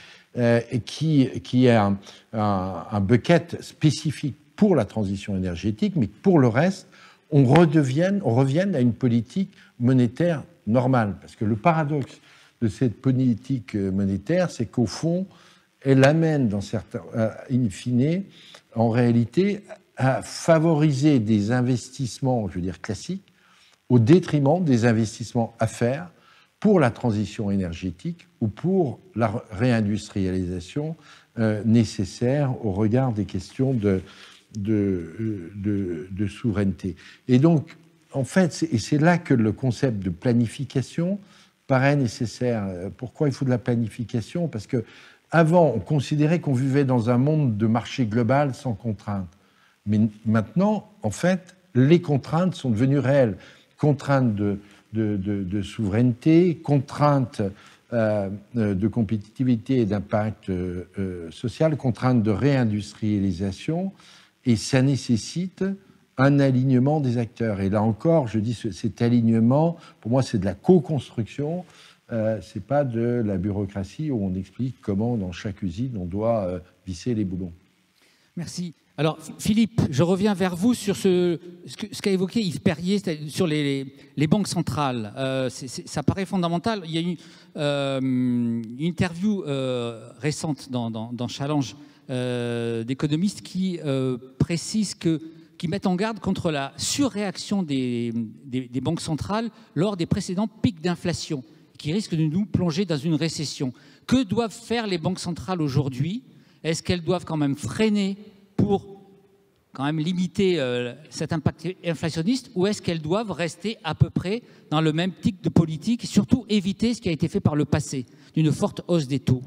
qui a un bucket spécifique pour la transition énergétique, mais pour le reste, on revienne à une politique monétaire normale. Parce que le paradoxe de cette politique monétaire, c'est qu'au fond, elle amène, in fine, en réalité, à favoriser des investissements, je veux dire classiques, au détriment des investissements à faire pour la transition énergétique ou pour la réindustrialisation nécessaire au regard des questions de souveraineté. Et donc, en fait, c'est là que le concept de planification paraît nécessaire. Pourquoi il faut de la planification ? Parce que avant, on considérait qu'on vivait dans un monde de marché global sans contraintes. Mais maintenant, en fait, les contraintes sont devenues réelles. Contraintes de souveraineté, contraintes de compétitivité et d'impact social, contraintes de réindustrialisation, et ça nécessite un alignement des acteurs. Et là encore, je dis cet alignement, pour moi, c'est de la co-construction, c'est pas de la bureaucratie où on explique comment, dans chaque usine, on doit visser les boulons. Merci. Alors, Philippe, je reviens vers vous sur ce qu'a évoqué Yves Perrier sur les banques centrales. Ça paraît fondamental. Il y a eu une interview récente dans Challenge d'économistes qui précisent qui mettent en garde contre la surréaction des banques centrales lors des précédents pics d'inflation, qui risquent de nous plonger dans une récession. Que doivent faire les banques centrales aujourd'hui ? Est-ce qu'elles doivent quand même freiner pour quand même limiter cet impact inflationniste, ou est-ce qu'elles doivent rester à peu près dans le même type de politique et surtout éviter ce qui a été fait par le passé, d'une forte hausse des taux ?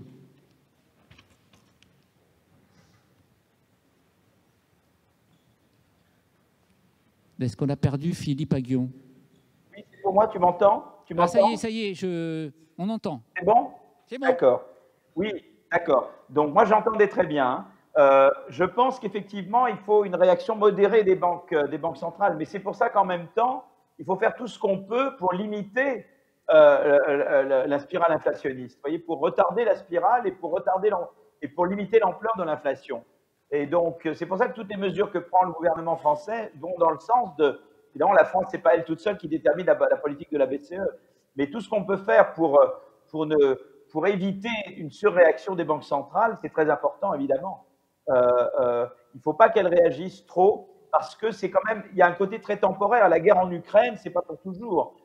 Est-ce qu'on a perdu Philippe Aghion? Oui, c'est pour moi, tu m'entends? Ah, ça y est, on entend. C'est bon? C'est bon. D'accord. Oui, d'accord. Donc moi, j'entendais très bien. Je pense qu'effectivement, il faut une réaction modérée des banques centrales, mais c'est pour ça qu'en même temps, il faut faire tout ce qu'on peut pour limiter la spirale inflationniste. Vous voyez, pour retarder la spirale et pour limiter l'ampleur de l'inflation. Et donc, c'est pour ça que toutes les mesures que prend le gouvernement français vont dans le sens de… Évidemment, la France, ce n'est pas elle toute seule qui détermine la politique de la BCE, mais tout ce qu'on peut faire pour éviter une surréaction des banques centrales, c'est très important, évidemment. Il ne faut pas qu'elles réagissent trop, parce que c'est quand même… Il y a un côté très temporaire. La guerre en Ukraine, ce n'est pas pour toujours.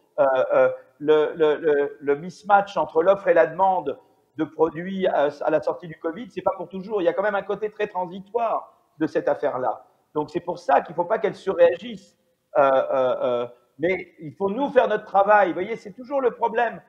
Le mismatch entre l'offre et la demande de produits à la sortie du Covid, ce n'est pas pour toujours. Il y a quand même un côté très transitoire de cette affaire-là. Donc, c'est pour ça qu'il ne faut pas qu'elle surréagisse. Mais il faut nous faire notre travail. Vous voyez, c'est toujours le problème.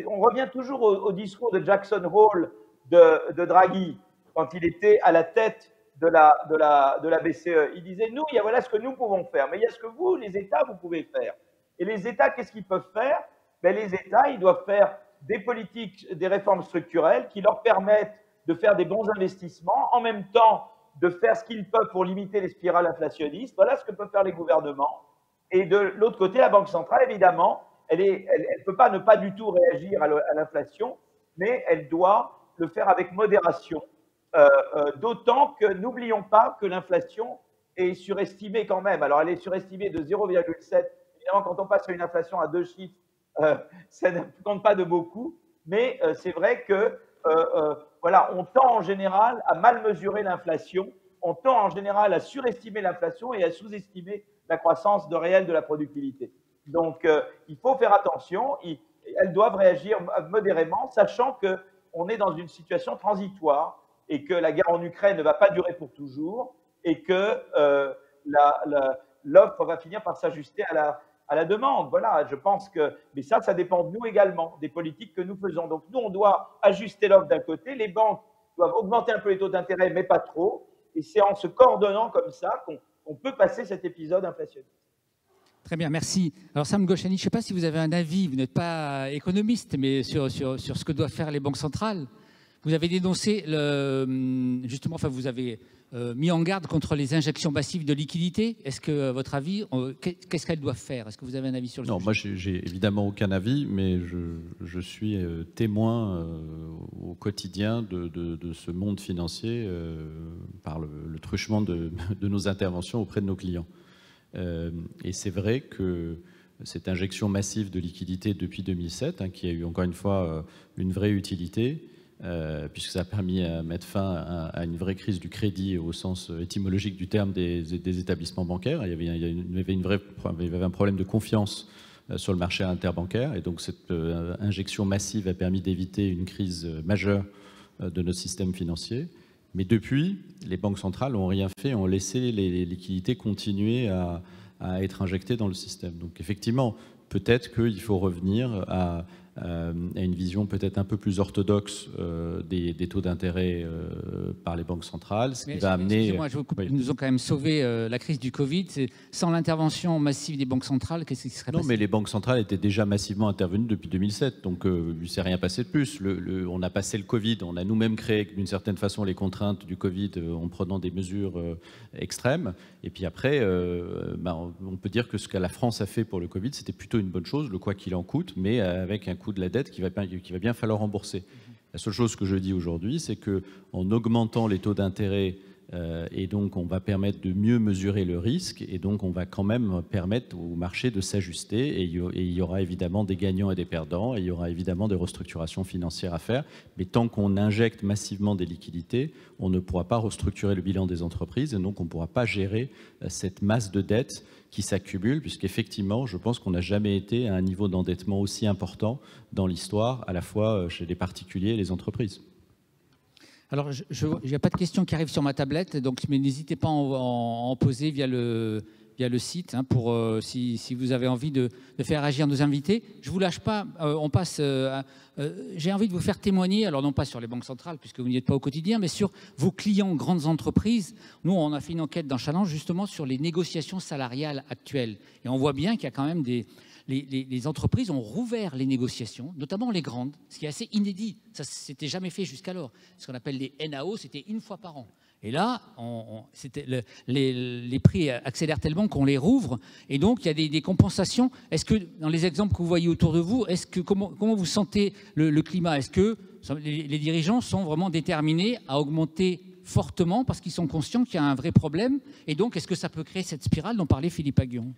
On revient toujours au discours de Jackson Hole de Draghi, quand il était à la tête de la BCE. Il disait, nous, voilà ce que nous pouvons faire, mais il y a ce que vous, les États, vous pouvez faire. Et les États, qu'est-ce qu'ils peuvent faire? Les États, ils doivent faire des politiques, des réformes structurelles qui leur permettent de faire des bons investissements, en même temps de faire ce qu'ils peuvent pour limiter les spirales inflationnistes. Voilà ce que peuvent faire les gouvernements. Et de l'autre côté, la Banque centrale, évidemment, elle ne peut pas ne pas du tout réagir à l'inflation, mais elle doit le faire avec modération. D'autant que n'oublions pas que l'inflation est surestimée quand même. Alors, elle est surestimée de 0,7. Évidemment, quand on passe à une inflation à 2 chiffres, ça ne compte pas de beaucoup. Mais c'est vrai que voilà, on tend en général à mal mesurer l'inflation. On tend en général à surestimer l'inflation et à sous-estimer la croissance réelle de la productivité. Donc, il faut faire attention. Elles doivent réagir modérément, sachant qu'on est dans une situation transitoire et que la guerre en Ukraine ne va pas durer pour toujours et que l'offre va finir par s'ajuster à la demande. Voilà, je pense que… Mais ça dépend de nous également, des politiques que nous faisons. Donc, nous, on doit ajuster l'offre d'un côté. Les banques doivent augmenter un peu les taux d'intérêt, mais pas trop. Et c'est en se coordonnant comme ça qu'on peut passer cet épisode inflationniste. Très bien, merci. Alors Sam Ghoshani, je ne sais pas si vous avez un avis, vous n'êtes pas économiste, mais sur ce que doivent faire les banques centrales. Vous avez dénoncé, justement, enfin vous avez mis en garde contre les injections massives de liquidités. Est-ce que, à votre avis, qu'est-ce qu'elles doivent faire? Est-ce que vous avez un avis sur le sujet? Non, moi j'ai évidemment aucun avis, mais je suis témoin au quotidien de ce monde financier par le truchement de nos interventions auprès de nos clients. Et c'est vrai que cette injection massive de liquidités depuis 2007, qui a eu encore une fois une vraie utilité, puisque ça a permis de mettre fin à une vraie crise du crédit au sens étymologique du terme des établissements bancaires. Il y avait un problème de confiance sur le marché interbancaire, et donc cette injection massive a permis d'éviter une crise majeure de notre système financier. Mais depuis, les banques centrales n'ont rien fait, ont laissé les liquidités continuer à être injectées dans le système. Donc effectivement, peut-être qu'il faut revenir à une vision peut-être un peu plus orthodoxe des taux d'intérêt par les banques centrales, ce qui va amener… Excusez-moi, je vous coupe. Oui. Ils nous ont quand même sauvé la crise du Covid. Sans l'intervention massive des banques centrales, qu'est-ce qui serait passé? Non, mais les banques centrales étaient déjà massivement intervenues depuis 2007, donc il ne s'est rien passé de plus. On a passé le Covid, on a nous-mêmes créé d'une certaine façon les contraintes du Covid en prenant des mesures extrêmes. Et puis après, on peut dire que ce que la France a fait pour le Covid, c'était plutôt une bonne chose, le quoi qu'il en coûte, mais avec un coût de la dette qu'il va bien falloir rembourser. La seule chose que je dis aujourd'hui, c'est qu'en augmentant les taux d'intérêt, et donc on va permettre de mieux mesurer le risque, et donc on va quand même permettre au marché de s'ajuster, et il y aura évidemment des gagnants et des perdants, et il y aura évidemment des restructurations financières à faire, mais tant qu'on injecte massivement des liquidités, on ne pourra pas restructurer le bilan des entreprises, et donc on ne pourra pas gérer cette masse de dettes qui s'accumule, puisqu'effectivement, je pense qu'on n'a jamais été à un niveau d'endettement aussi important dans l'histoire, à la fois chez les particuliers et les entreprises. Alors, il n'y a pas de questions qui arrivent sur ma tablette, donc, mais n'hésitez pas à en poser via le via le site, hein, pour si vous avez envie de faire agir nos invités. Je ne vous lâche pas, on passe. J'ai envie de vous faire témoigner, alors non pas sur les banques centrales, puisque vous n'y êtes pas au quotidien, mais sur vos clients, grandes entreprises. Nous, on a fait une enquête dans Challenge justement sur les négociations salariales actuelles. Et on voit bien qu'il y a quand même les entreprises ont rouvert les négociations, notamment les grandes, ce qui est assez inédit. Ça ne s'était jamais fait jusqu'alors. Ce qu'on appelle les NAO, c'était une fois par an. Et là, les prix accélèrent tellement qu'on les rouvre. Et donc, il y a des compensations. Est-ce que, dans les exemples que vous voyez autour de vous, comment vous sentez le climat? Est-ce que les dirigeants sont vraiment déterminés à augmenter fortement parce qu'ils sont conscients qu'il y a un vrai problème? Et donc, est-ce que ça peut créer cette spirale dont parlait Philippe Aghion?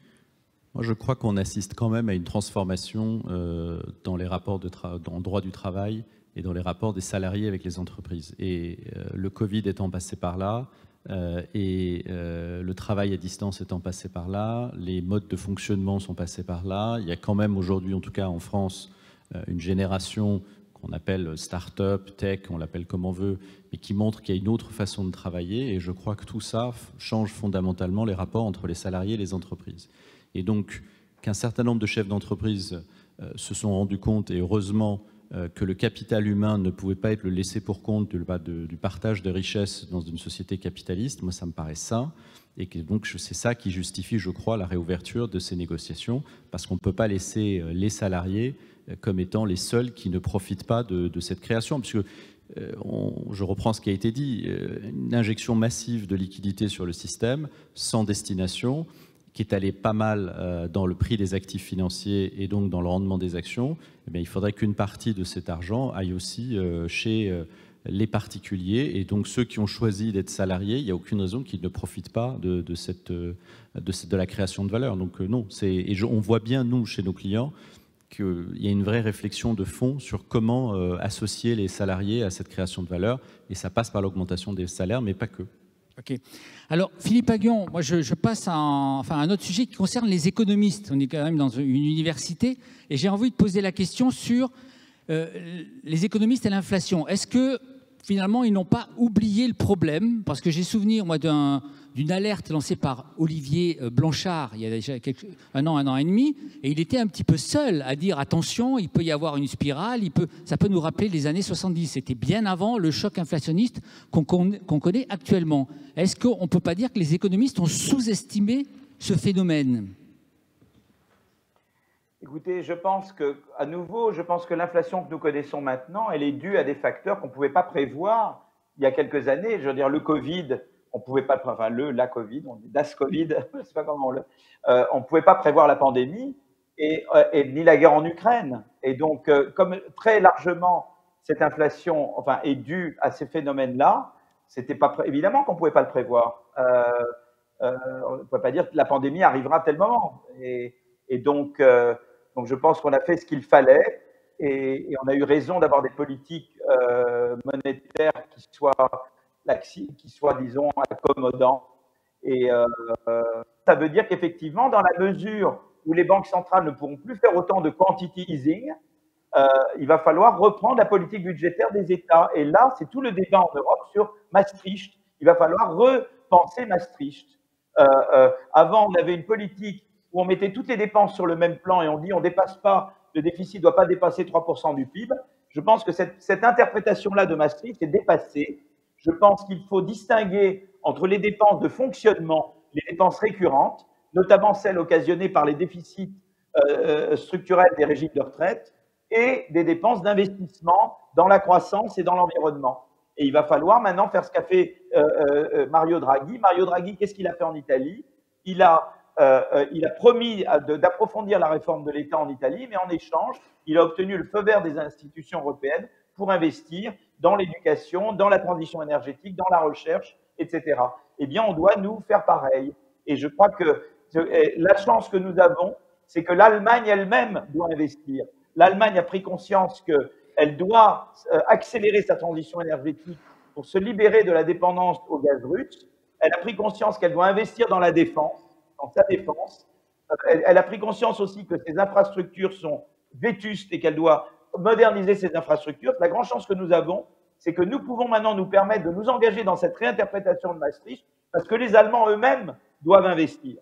Moi, je crois qu'on assiste quand même à une transformation dans les rapports dans le droit du travail et dans les rapports des salariés avec les entreprises. Et le Covid étant passé par là, le travail à distance étant passé par là, les modes de fonctionnement sont passés par là. Il y a quand même aujourd'hui, en tout cas en France, une génération qu'on appelle start-up, tech, on l'appelle comme on veut, mais qui montre qu'il y a une autre façon de travailler. Et je crois que tout ça change fondamentalement les rapports entre les salariés et les entreprises. Et donc, qu'un certain nombre de chefs d'entreprise se sont rendus compte, et heureusement, que le capital humain ne pouvait pas être le laissé pour compte du partage de richesses dans une société capitaliste, moi ça me paraît sain, et que donc c'est ça qui justifie, je crois, la réouverture de ces négociations, parce qu'on ne peut pas laisser les salariés comme étant les seuls qui ne profitent pas de cette création, puisque je reprends ce qui a été dit, une injection massive de liquidités sur le système, sans destination, qui est allé pas mal dans le prix des actifs financiers et donc dans le rendement des actions, eh bien, il faudrait qu'une partie de cet argent aille aussi chez les particuliers. Et donc ceux qui ont choisi d'être salariés, il n'y a aucune raison qu'ils ne profitent pas de la création de valeur. Donc non, on voit bien, nous, chez nos clients, qu'il y a une vraie réflexion de fond sur comment associer les salariés à cette création de valeur. Et ça passe par l'augmentation des salaires, mais pas que. Ok. Alors, Philippe Aghion, moi je passe à un autre sujet qui concerne les économistes. On est quand même dans une université et j'ai envie de poser la question sur les économistes et l'inflation. Est-ce que finalement ils n'ont pas oublié le problème? Parce que j'ai souvenir, moi, d'une alerte lancée par Olivier Blanchard il y a déjà un an et demi, et il était un petit peu seul à dire attention, il peut y avoir une spirale, ça peut nous rappeler les années 70. C'était bien avant le choc inflationniste qu'on connaît actuellement. Est-ce qu'on ne peut pas dire que les économistes ont sous-estimé ce phénomène? Écoutez, je pense que l'inflation que nous connaissons maintenant, elle est due à des facteurs qu'on ne pouvait pas prévoir il y a quelques années. Je veux dire, le Covid, on pouvait pas, enfin la Covid, on dit das Covid, je sais pas comment on pouvait pas prévoir la pandémie et ni la guerre en Ukraine. Et donc, comme très largement cette inflation, enfin, est due à ces phénomènes-là, c'était pas évidemment qu'on pouvait pas le prévoir. On ne pouvait pas dire que la pandémie arrivera à tel moment. Et donc je pense qu'on a fait ce qu'il fallait et on a eu raison d'avoir des politiques monétaires qui soient, disons, accommodants. Et ça veut dire qu'effectivement, dans la mesure où les banques centrales ne pourront plus faire autant de quantity easing, il va falloir reprendre la politique budgétaire des États. Et là, c'est tout le débat en Europe sur Maastricht. Il va falloir repenser Maastricht. Avant, on avait une politique où on mettait toutes les dépenses sur le même plan et on dit on dépasse pas, le déficit ne doit pas dépasser 3% du PIB. Je pense que cette interprétation-là de Maastricht est dépassée. Je pense qu'il faut distinguer entre les dépenses de fonctionnement, les dépenses récurrentes, notamment celles occasionnées par les déficits structurels des régimes de retraite, et des dépenses d'investissement dans la croissance et dans l'environnement. Et il va falloir maintenant faire ce qu'a fait Mario Draghi. Mario Draghi, qu'est-ce qu'il a fait en Italie? Il a promis d'approfondir la réforme de l'État en Italie, mais en échange, il a obtenu le feu vert des institutions européennes pour investir dans l'éducation, dans la transition énergétique, dans la recherche, etc. Eh bien, on doit nous faire pareil. Et je crois que la chance que nous avons, c'est que l'Allemagne elle-même doit investir. L'Allemagne a pris conscience qu'elle doit accélérer sa transition énergétique pour se libérer de la dépendance au gaz russe. Elle a pris conscience qu'elle doit investir dans la défense, dans sa défense. Elle a pris conscience aussi que ses infrastructures sont vétustes et qu'elle doit moderniser ses infrastructures. La grande chance que nous avons, c'est que nous pouvons maintenant nous permettre de nous engager dans cette réinterprétation de Maastricht parce que les Allemands eux-mêmes doivent investir.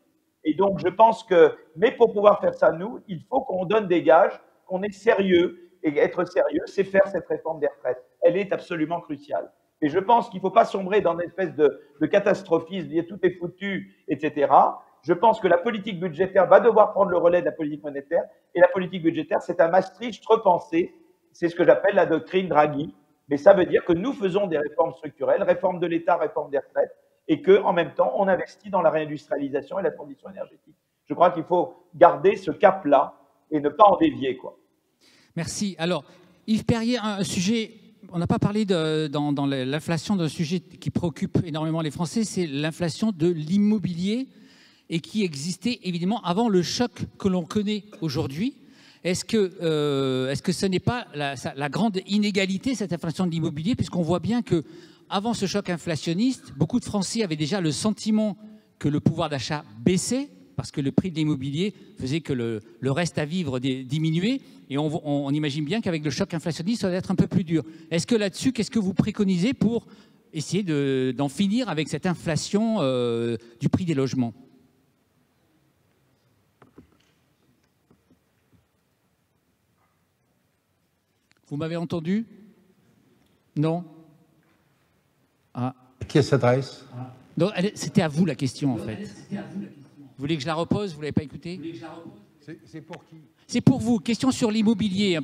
Et donc, je pense que, mais pour pouvoir faire ça, nous, il faut qu'on donne des gages, qu'on est sérieux. Et être sérieux, c'est faire cette réforme des retraites. Elle est absolument cruciale. Et je pense qu'il ne faut pas sombrer dans une espèce de catastrophisme, dire tout est foutu, etc. Je pense que la politique budgétaire va devoir prendre le relais de la politique monétaire. Et la politique budgétaire, c'est un Maastricht repensé. C'est ce que j'appelle la doctrine Draghi. Mais ça veut dire que nous faisons des réformes structurelles, réforme de l'État, réforme des retraites, et qu'en même temps, on investit dans la réindustrialisation et la transition énergétique. Je crois qu'il faut garder ce cap-là et ne pas en dévier, quoi. Merci. Alors, Yves Perrier, un sujet, on n'a pas parlé dans l'inflation d'un sujet qui préoccupe énormément les Français, c'est l'inflation de l'immobilier et qui existait évidemment avant le choc que l'on connaît aujourd'hui. Est-ce que ce n'est pas la grande inégalité, cette inflation de l'immobilier, puisqu'on voit bien qu'avant ce choc inflationniste, beaucoup de Français avaient déjà le sentiment que le pouvoir d'achat baissait, parce que le prix de l'immobilier faisait que le reste à vivre diminuait. Et on imagine bien qu'avec le choc inflationniste, ça va être un peu plus dur. Est-ce que là-dessus, qu'est-ce que vous préconisez pour essayer d'en finir avec cette inflation du prix des logements ? Vous m'avez entendu ? Non ? Ah. Qui s'adresse ? Non, c'était à vous la question, en fait. Vous voulez que je la repose ? Vous ne l'avez pas écouté ? C'est pour qui ? C'est pour vous. Question sur l'immobilier.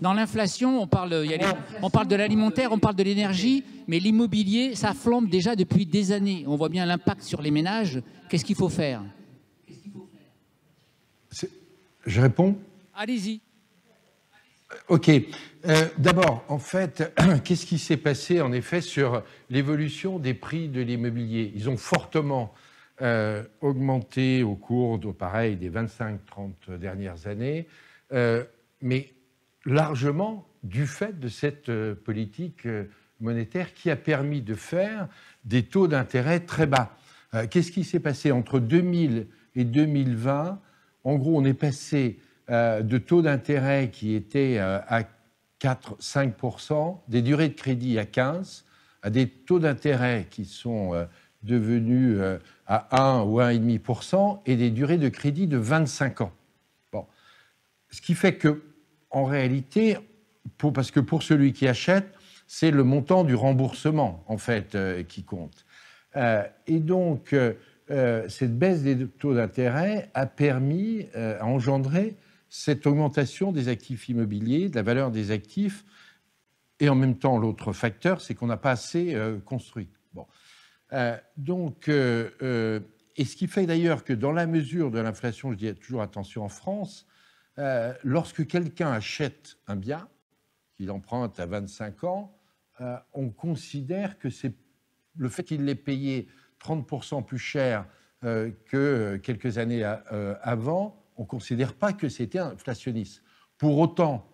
Dans l'inflation, on parle de l'alimentaire, on parle de l'énergie, mais l'immobilier, ça flambe déjà depuis des années. On voit bien l'impact sur les ménages. Qu'est-ce qu'il faut faire ? Je réponds ? Allez-y. OK. D'abord, en fait, qu'est-ce qui s'est passé, en effet, sur l'évolution des prix de l'immobilier ? Ils ont fortement augmenté au cours des 25-30 dernières années, mais largement du fait de cette politique monétaire qui a permis de faire des taux d'intérêt très bas. Qu'est-ce qui s'est passé entre 2000 et 2020 ? En gros, on est passé de taux d'intérêt qui étaient à 4-5%, des durées de crédit à 15%, à des taux d'intérêt qui sont devenus à 1 ou 1,5% et des durées de crédit de 25 ans. Bon. Ce qui fait que, en réalité, parce que pour celui qui achète, c'est le montant du remboursement, en fait, qui compte. Et donc, cette baisse des taux d'intérêt a permis, a engendré cette augmentation des actifs immobiliers, de la valeur des actifs, et en même temps, l'autre facteur, c'est qu'on n'a pas assez construit. Bon. Et ce qui fait d'ailleurs que dans la mesure de l'inflation, je dis toujours attention en France, lorsque quelqu'un achète un bien, qu'il emprunte à 25 ans, on considère que c'est le fait qu'il l'ait payé 30% plus cher que quelques années avant, on ne considère pas que c'était inflationniste. Pour autant,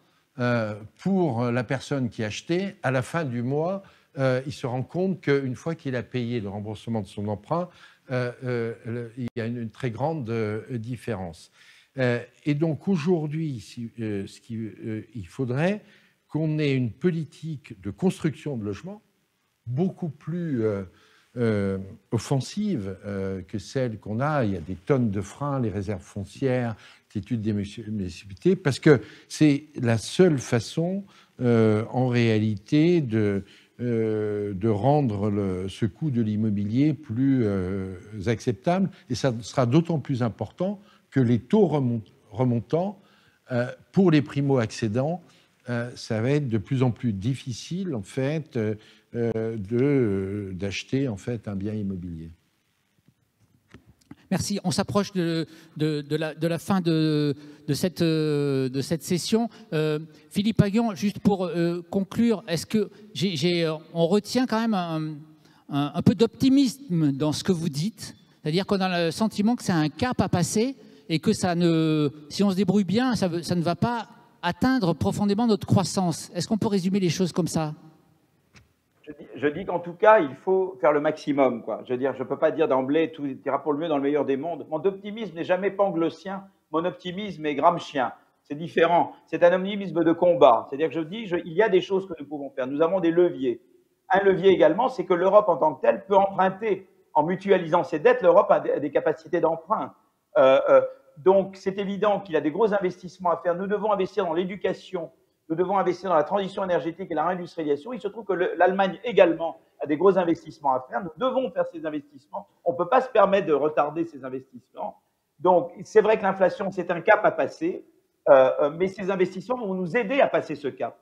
pour la personne qui a acheté, à la fin du mois, il se rend compte qu'une fois qu'il a payé le remboursement de son emprunt, il y a une très grande différence. Et donc aujourd'hui, il faudrait qu'on ait une politique de construction de logements beaucoup plus offensive que celle qu'on a. Il y a des tonnes de freins, les réserves foncières, l'étude des municipalités, parce que c'est la seule façon, en réalité, de rendre ce coût de l'immobilier plus acceptable. Et ça sera d'autant plus important que les taux remontants, pour les primo-accédants, ça va être de plus en plus difficile, en fait, d'acheter en fait un bien immobilier. Merci. On s'approche de la fin de cette session. Philippe Aghion, juste pour conclure, est-ce que on retient quand même un peu d'optimisme dans ce que vous dites, c'est-à-dire qu'on a le sentiment que c'est un cap à passer et que si on se débrouille bien, ça ne va pas atteindre profondément notre croissance. Est-ce qu'on peut résumer les choses comme ça ? Je dis qu'en tout cas, il faut faire le maximum, quoi. Je veux dire, je ne peux pas dire d'emblée tout ira pour le mieux dans le meilleur des mondes. Mon optimisme n'est jamais panglossien. Mon optimisme est gramscien. C'est différent. C'est un optimisme de combat. C'est-à-dire que je dis, il y a des choses que nous pouvons faire. Nous avons des leviers. Un levier également, c'est que l'Europe en tant que telle peut emprunter. En mutualisant ses dettes, l'Europe a des capacités d'emprunt. Donc, c'est évident qu'il y a des gros investissements à faire. Nous devons investir dans l'éducation, nous devons investir dans la transition énergétique et la réindustrialisation. Il se trouve que l'Allemagne également a des gros investissements à faire. Nous devons faire ces investissements. On ne peut pas se permettre de retarder ces investissements. Donc, c'est vrai que l'inflation, c'est un cap à passer, mais ces investissements vont nous aider à passer ce cap.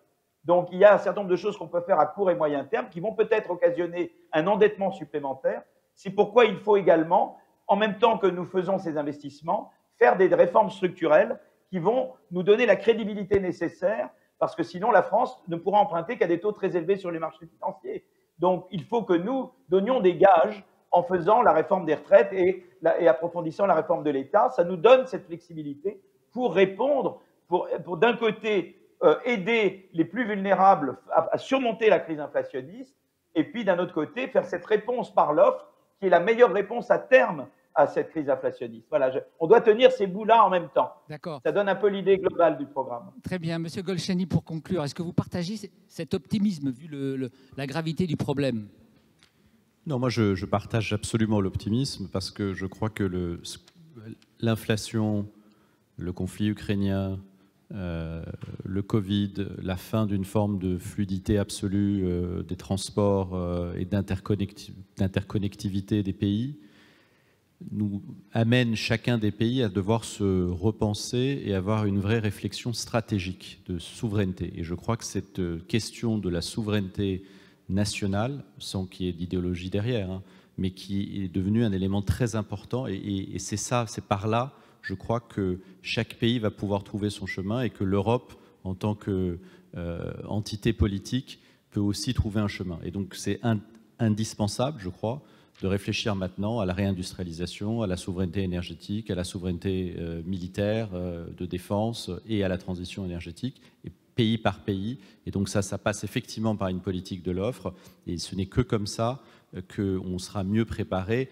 Donc, il y a un certain nombre de choses qu'on peut faire à court et moyen terme qui vont peut-être occasionner un endettement supplémentaire. C'est pourquoi il faut également, en même temps que nous faisons ces investissements, faire des réformes structurelles qui vont nous donner la crédibilité nécessaire, parce que sinon la France ne pourra emprunter qu'à des taux très élevés sur les marchés financiers. Donc il faut que nous donnions des gages en faisant la réforme des retraites et approfondissant la réforme de l'État. Ça nous donne cette flexibilité pour répondre, pour d'un côté aider les plus vulnérables à surmonter la crise inflationniste, et puis d'un autre côté faire cette réponse par l'offre qui est la meilleure réponse à terme à cette crise inflationniste. Voilà, on doit tenir ces bouts-là en même temps. D'accord. Ça donne un peu l'idée globale du programme. Très bien. Monsieur Golshani, pour conclure, est-ce que vous partagez cet optimisme vu la gravité du problème? Non, moi je partage absolument l'optimisme parce que je crois que l'inflation, le conflit ukrainien, le Covid, la fin d'une forme de fluidité absolue des transports et d'interconnectivité des pays nous amène chacun des pays à devoir se repenser et avoir une vraie réflexion stratégique de souveraineté. Et je crois que cette question de la souveraineté nationale, sans qu'il y ait d'idéologie derrière, hein, mais qui est devenue un élément très important. Et c'est ça, c'est par là, je crois, que chaque pays va pouvoir trouver son chemin et que l'Europe, en tant qu'entité politique, peut aussi trouver un chemin. Et donc c'est indispensable, je crois, de réfléchir maintenant à la réindustrialisation, à la souveraineté énergétique, à la souveraineté militaire, de défense et à la transition énergétique, et pays par pays. Et donc ça passe effectivement par une politique de l'offre. Et ce n'est que comme ça qu'on sera mieux préparé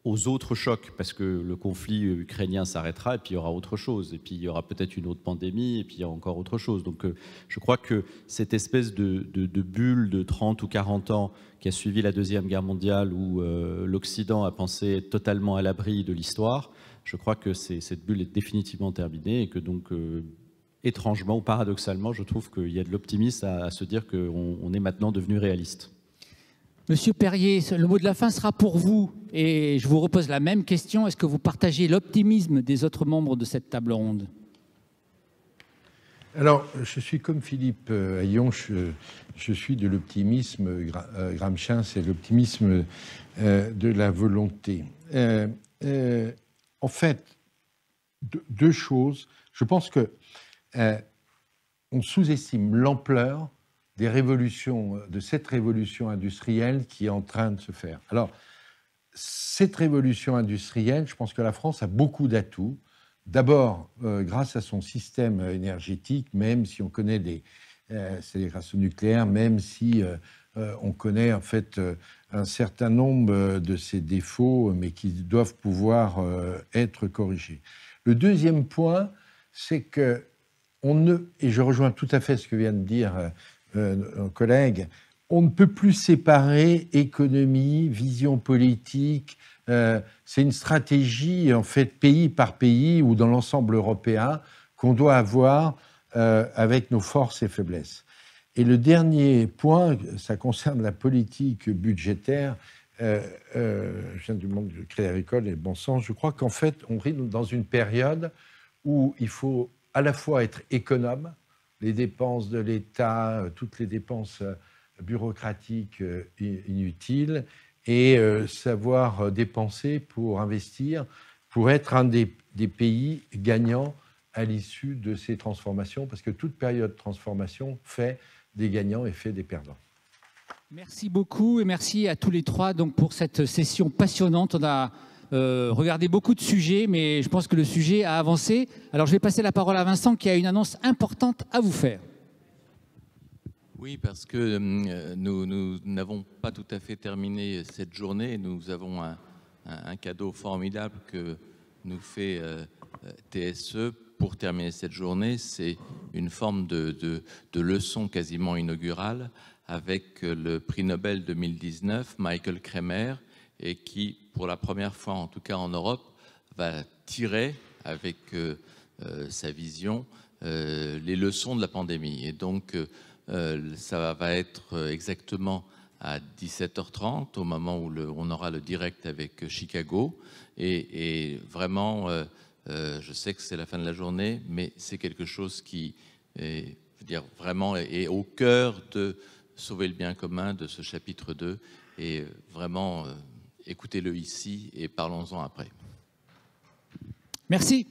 aux autres chocs, parce que le conflit ukrainien s'arrêtera et puis il y aura autre chose, et puis il y aura peut-être une autre pandémie, et puis il y a encore autre chose. Donc je crois que cette espèce de bulle de 30 ou 40 ans qui a suivi la Deuxième Guerre mondiale, où l'Occident a pensé être totalement à l'abri de l'histoire, je crois que cette bulle est définitivement terminée, et que donc, étrangement ou paradoxalement, je trouve qu'il y a de l'optimisme à se dire qu'on est maintenant devenu réaliste. Monsieur Perrier, le mot de la fin sera pour vous, et je vous repose la même question. Est-ce que vous partagez l'optimisme des autres membres de cette table ronde? Alors, je suis comme Philippe Haillon, je suis de l'optimisme gramscien, c'est l'optimisme de la volonté. En fait, deux choses. Je pense que on sous-estime l'ampleur des révolutions, de cette révolution industrielle qui est en train de se faire. Alors, cette révolution industrielle, je pense que la France a beaucoup d'atouts. D'abord, grâce à son système énergétique, même si on connaît c'est grâce au nucléaire, même si on connaît en fait un certain nombre de ses défauts, mais qui doivent pouvoir être corrigés. Le deuxième point, c'est que et je rejoins tout à fait ce que vient de dire nos collègues, on ne peut plus séparer économie, vision politique. C'est une stratégie, en fait, pays par pays ou dans l'ensemble européen qu'on doit avoir avec nos forces et faiblesses. Et le dernier point, ça concerne la politique budgétaire. Je viens du monde du Crédit Agricole et le bon sens. Je crois qu'en fait, on vit dans une période où il faut à la fois être économe, les dépenses de l'État, toutes les dépenses bureaucratiques inutiles, et savoir dépenser pour investir, pour être un des pays gagnants à l'issue de ces transformations, parce que toute période de transformation fait des gagnants et fait des perdants. Merci beaucoup et merci à tous les trois donc, pour cette session passionnante. On a regardé beaucoup de sujets, mais je pense que le sujet a avancé. Alors je vais passer la parole à Vincent qui a une annonce importante à vous faire. Oui, parce que nous n'avons pas tout à fait terminé cette journée. Nous avons un cadeau formidable que nous fait TSE pour terminer cette journée. C'est une forme de leçon quasiment inaugurale avec le prix Nobel 2019, Michael Kremer, et qui, pour la première fois, en tout cas en Europe, va tirer avec sa vision les leçons de la pandémie. Et donc, ça va être exactement à 17h30, au moment où on aura le direct avec Chicago. Et vraiment, je sais que c'est la fin de la journée, mais c'est quelque chose qui est, je veux dire, vraiment est au cœur de sauver le bien commun de ce chapitre 2. Et vraiment, écoutez-le ici et parlons-en après. Merci.